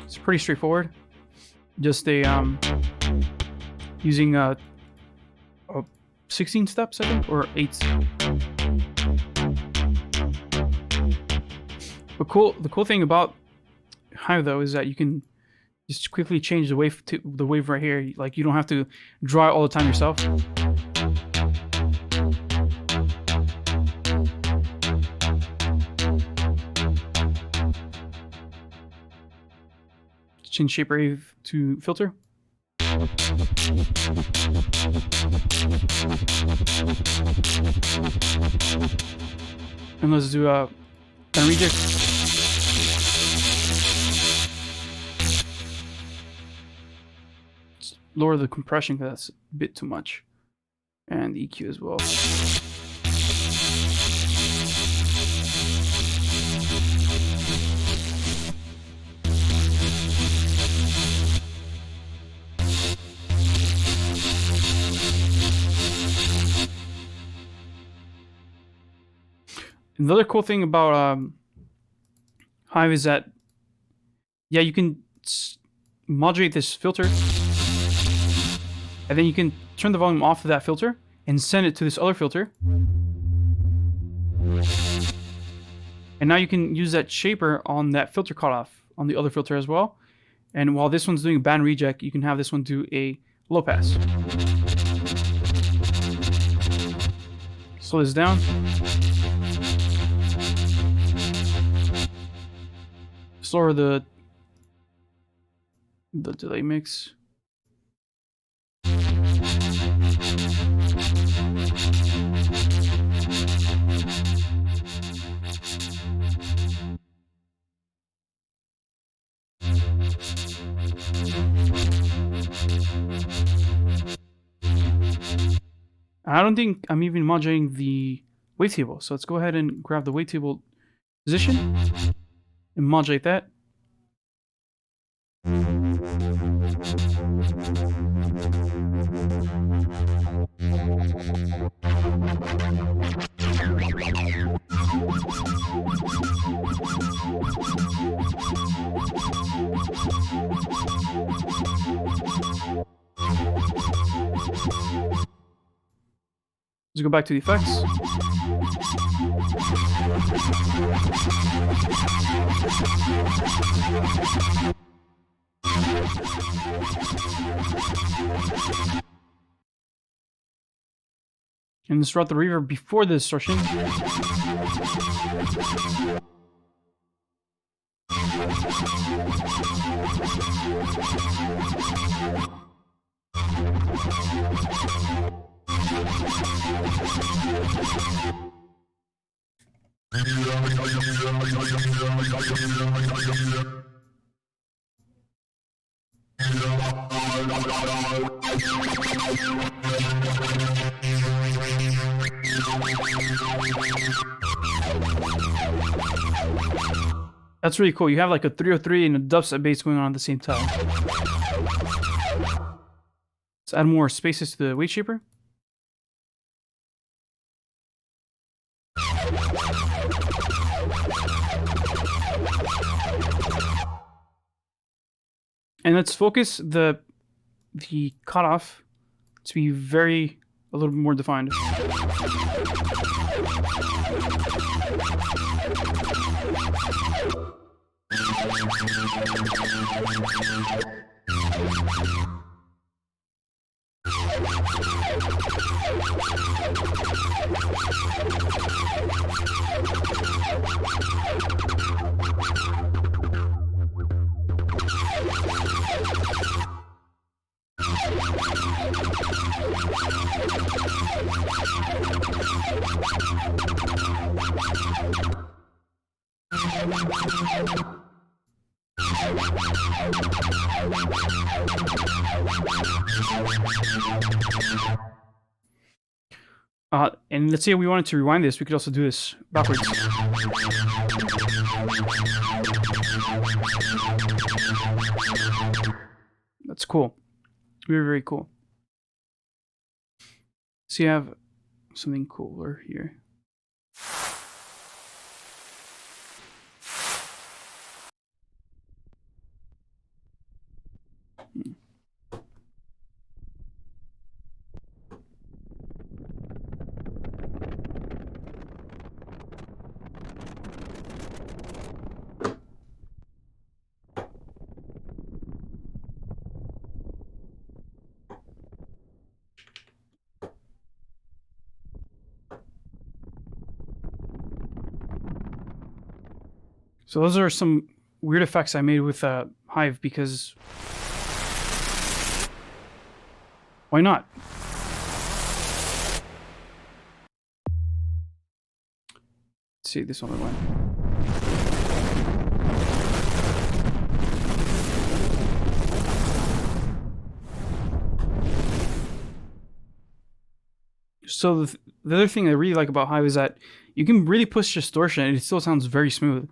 It's pretty straightforward. Just a using 16 steps, I think, or 8. But the cool thing about Hive though is that you can just quickly change the wave to the wave right here. Like you don't have to draw it all the time yourself. Change shape wave to filter. And let's do a band reject. Let's lower the compression because that's a bit too much. And the EQ as well. Another cool thing about Hive is that, yeah, you can modulate this filter, and then you can turn the volume off of that filter and send it to this other filter. And now you can use that shaper on that filter cutoff on the other filter as well. And while this one's doing a band reject, you can have this one do a low pass. Slow this down. Slower the delay mix. I don't think I'm even modulating the wavetable, so let's go ahead and grab the wavetable position and modulate that. Let's go back to the effects. And let's route the reverb before the distortion. That's really cool. You have like a 303 and a dubstep bass going on at the same time. Let's add more spaces to the weight shaper. And let's focus the cutoff to be a little bit more defined. And let's say we wanted to rewind this, we could also do this backwards. That's cool. Very, very cool. So you have something cooler here. So those are some weird effects I made with Hive because why not? Let's see this one went. So the other thing I really like about Hive is that you can really push distortion and it still sounds very smooth.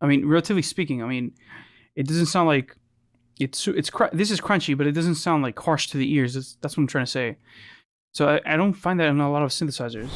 I mean, relatively speaking, I mean, it doesn't sound like this is crunchy, but it doesn't sound like harsh to the ears. That's what I'm trying to say. So I don't find that in a lot of synthesizers.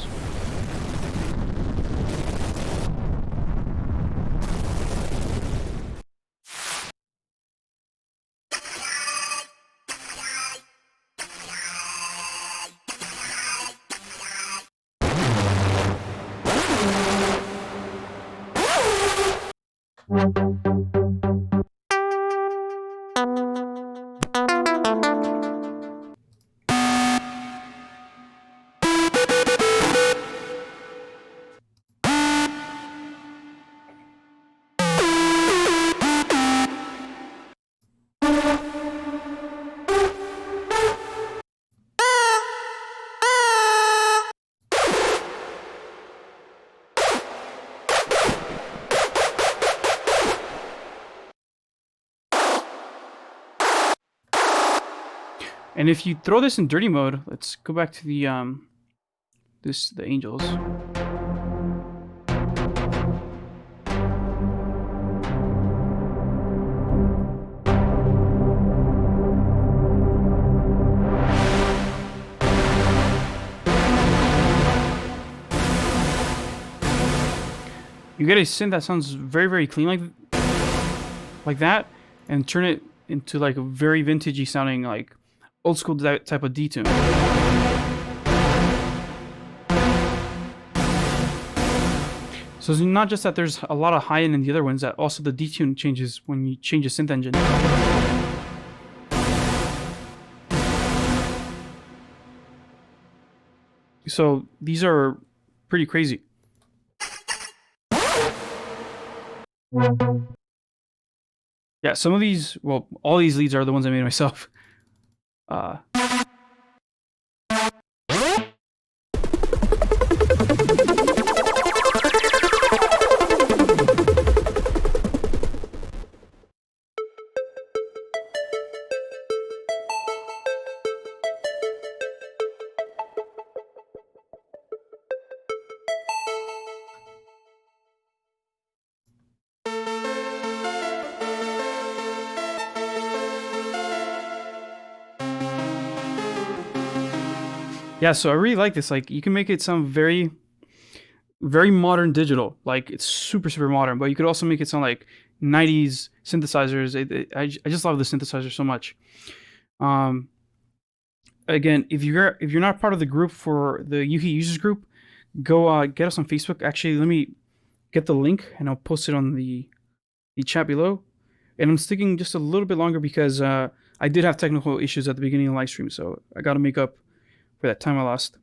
And if you throw this in dirty mode, let's go back to the the angels. You get a synth that sounds very, very clean like that, and turn it into like a very vintagey sounding like old school type of detune. So it's not just that there's a lot of high end in the other ones, that also the detune changes when you change the synth engine. So these are pretty crazy. Yeah, some of these, well, all these leads are the ones I made myself. Yeah, so I really like this. Like, you can make it sound very, very modern digital. Like, it's super, super modern. But you could also make it sound like 90s synthesizers. I just love the synthesizer so much. Again, if you're not part of the group for the Yuhi users group, go get us on Facebook. Actually, let me get the link and I'll post it on the chat below. And I'm sticking just a little bit longer because I did have technical issues at the beginning of the live stream, so I got to make up for that time I lost.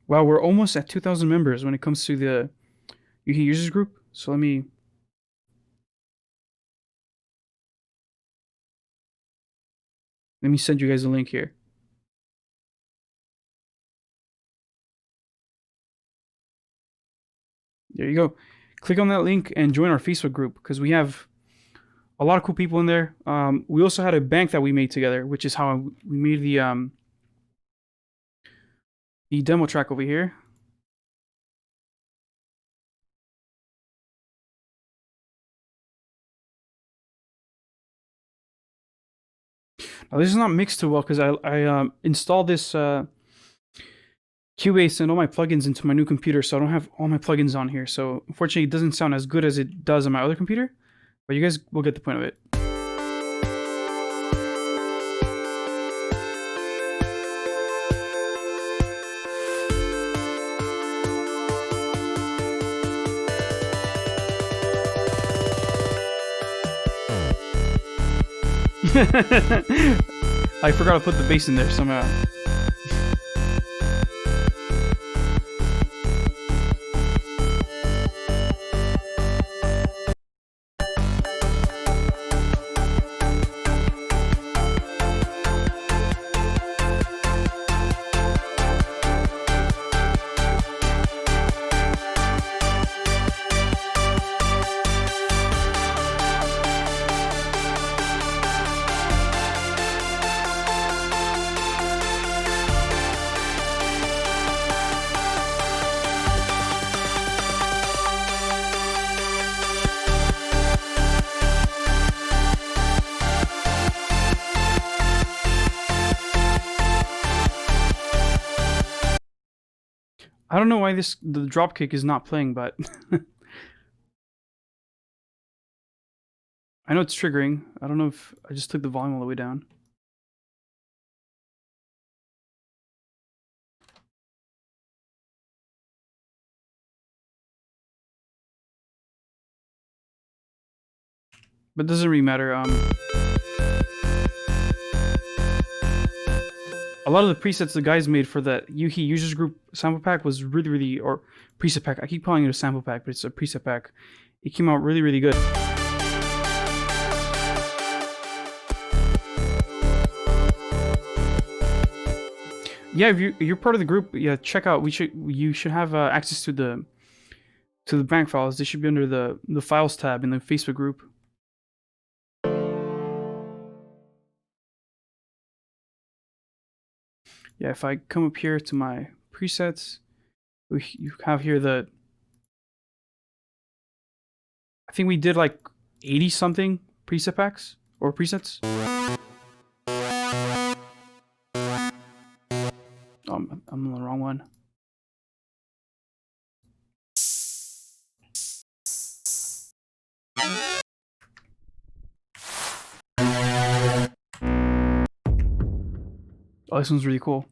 Wow, we're almost at 2,000 members when it comes to the Yuhi users group. So let me send you guys a link here. There you go. Click on that link and join our Facebook group because we have a lot of cool people in there. We also had a bank that we made together, which is how we made the demo track over here. Now, this is not mixed too well because I installed this Cubase and all my plugins into my new computer, so I don't have all my plugins on here. So unfortunately, it doesn't sound as good as it does on my other computer, but you guys will get the point of it. I forgot to put the bass in there somehow. I don't know why the dropkick is not playing, but I know it's triggering. I don't know if I just took the volume all the way down. But it doesn't really matter. A lot of the presets the guys made for that Yuhi users group sample pack was really, or preset pack. I keep calling it a sample pack, but it's a preset pack. It came out really good. Yeah, if you're part of the group, yeah, check out. You should have access to the bank files. They should be under the files tab in the Facebook group. Yeah, if I come up here to my presets, you have here I think we did like 80 something preset packs or presets. I'm on the wrong one. Oh, this one's really cool.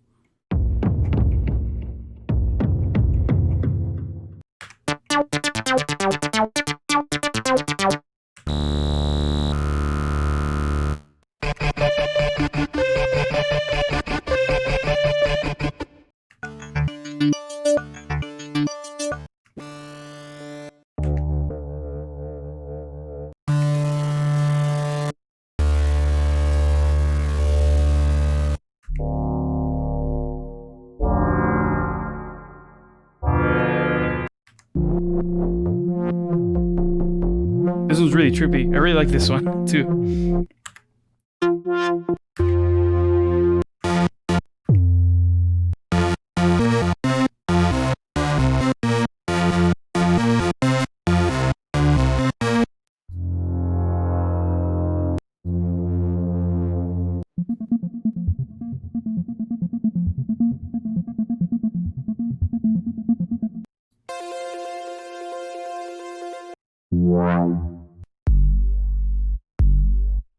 really trippy. I really like this one too.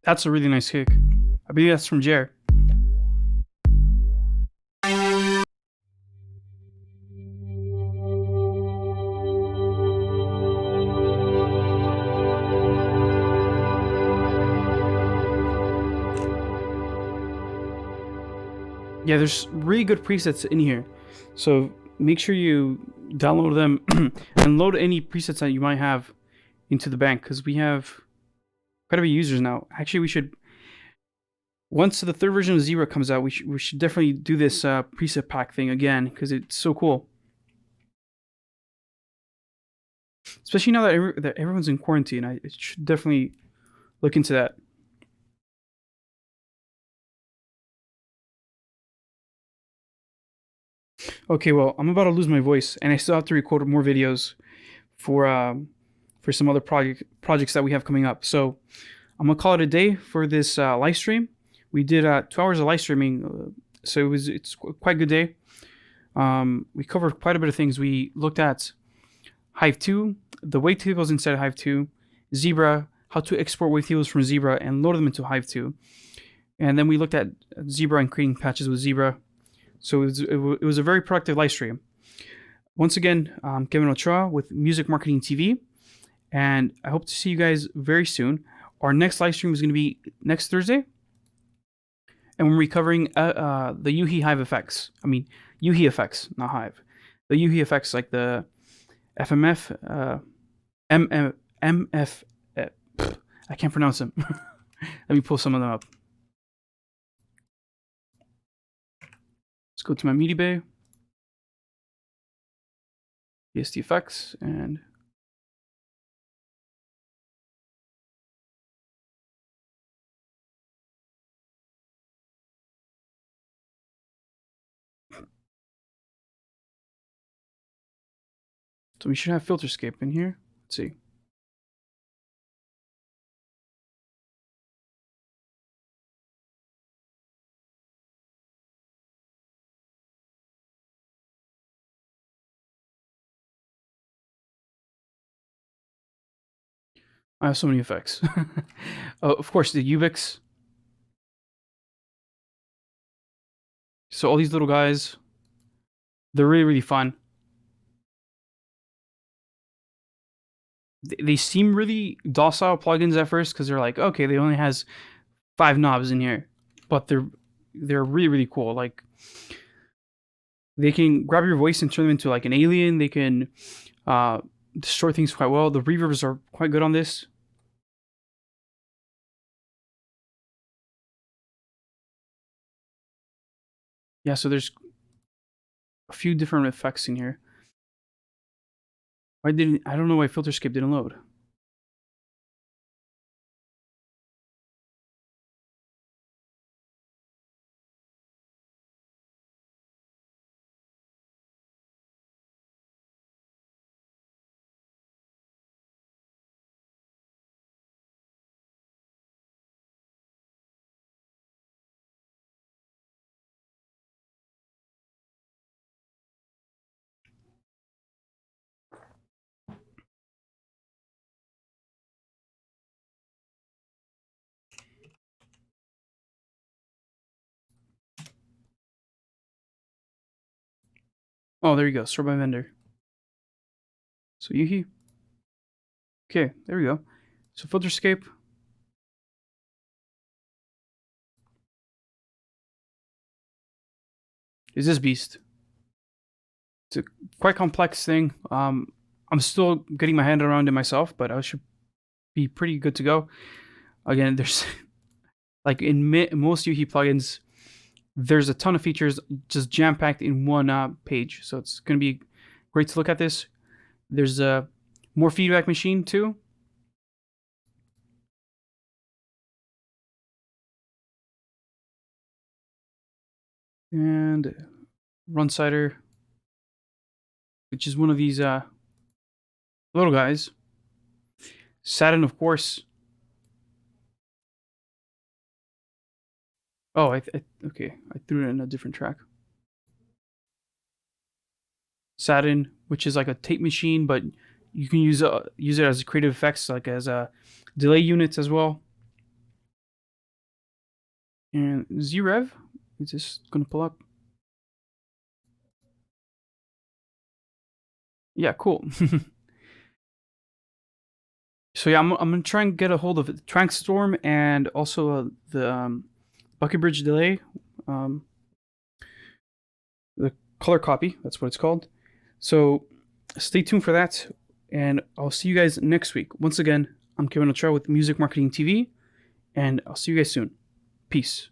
That's a really nice kick. I believe that's from Jer. Yeah, there's really good presets in here. So make sure you download them and load any presets that you might have into the bank, because we have quite a few users now. Actually, we should, once the third version of Zebra comes out, we should definitely do this preset pack thing again, because it's so cool. Especially now that everyone's in quarantine, I should definitely look into that. Okay, well, I'm about to lose my voice, and I still have to record more videos for some other projects that we have coming up. So I'm gonna call it a day for this live stream. We did 2 hours of live streaming, so it's quite a good day. We covered quite a bit of things. We looked at Hive 2, the wavetables inside Hive 2, Zebra, how to export wavetables from Zebra and load them into Hive 2, and then we looked at Zebra and creating patches with Zebra. So it was a very productive live stream. Once again, I'm Kevin Ochoa with Music Marketing TV, and I hope to see you guys very soon. Our next live stream is going to be next Thursday, and we're covering the UHI Hive effects. I mean, UHI effects, not Hive. The UHI effects, like the FMF, MF, I can't pronounce them. Let me pull some of them up. Let's go to my media bay, VST effects, and so we should have Filterscape in here. Let's see. I have so many effects. Of course, the Ubix. So all these little guys, they're really, really fun. They seem really docile plugins at first, because they're like, okay, they only has 5 knobs in here, but they're really, really cool. Like, they can grab your voice and turn them into like an alien. They can destroy things quite well. The reverbs are quite good on this. Yeah, so there's a few different effects in here. I don't know why Filterscape didn't load. Oh, there you go. Sort by vendor. So Yuhi. Okay, there we go. So Filterscape. Is this beast? It's a quite complex thing. I'm still getting my hand around it myself, but I should be pretty good to go. Again, there's like in most UHI plugins, there's a ton of features just jam-packed in one page. So it's going to be great to look at this. There's a more feedback machine too. and Runsider, which is one of these little guys. Satin, of course. Oh, okay. I threw it in a different track. Satin, which is like a tape machine, but you can use it as creative effects, like as delay units as well. And Z-Rev, it's just gonna pull up. Yeah, cool. So yeah, I'm gonna try and get a hold of it. Trankstorm and also the Bucket Bridge delay, the color copy. That's what it's called. So stay tuned for that, and I'll see you guys next week. Once again, I'm Kevin Ochoa with Music Marketing TV, and I'll see you guys soon. Peace.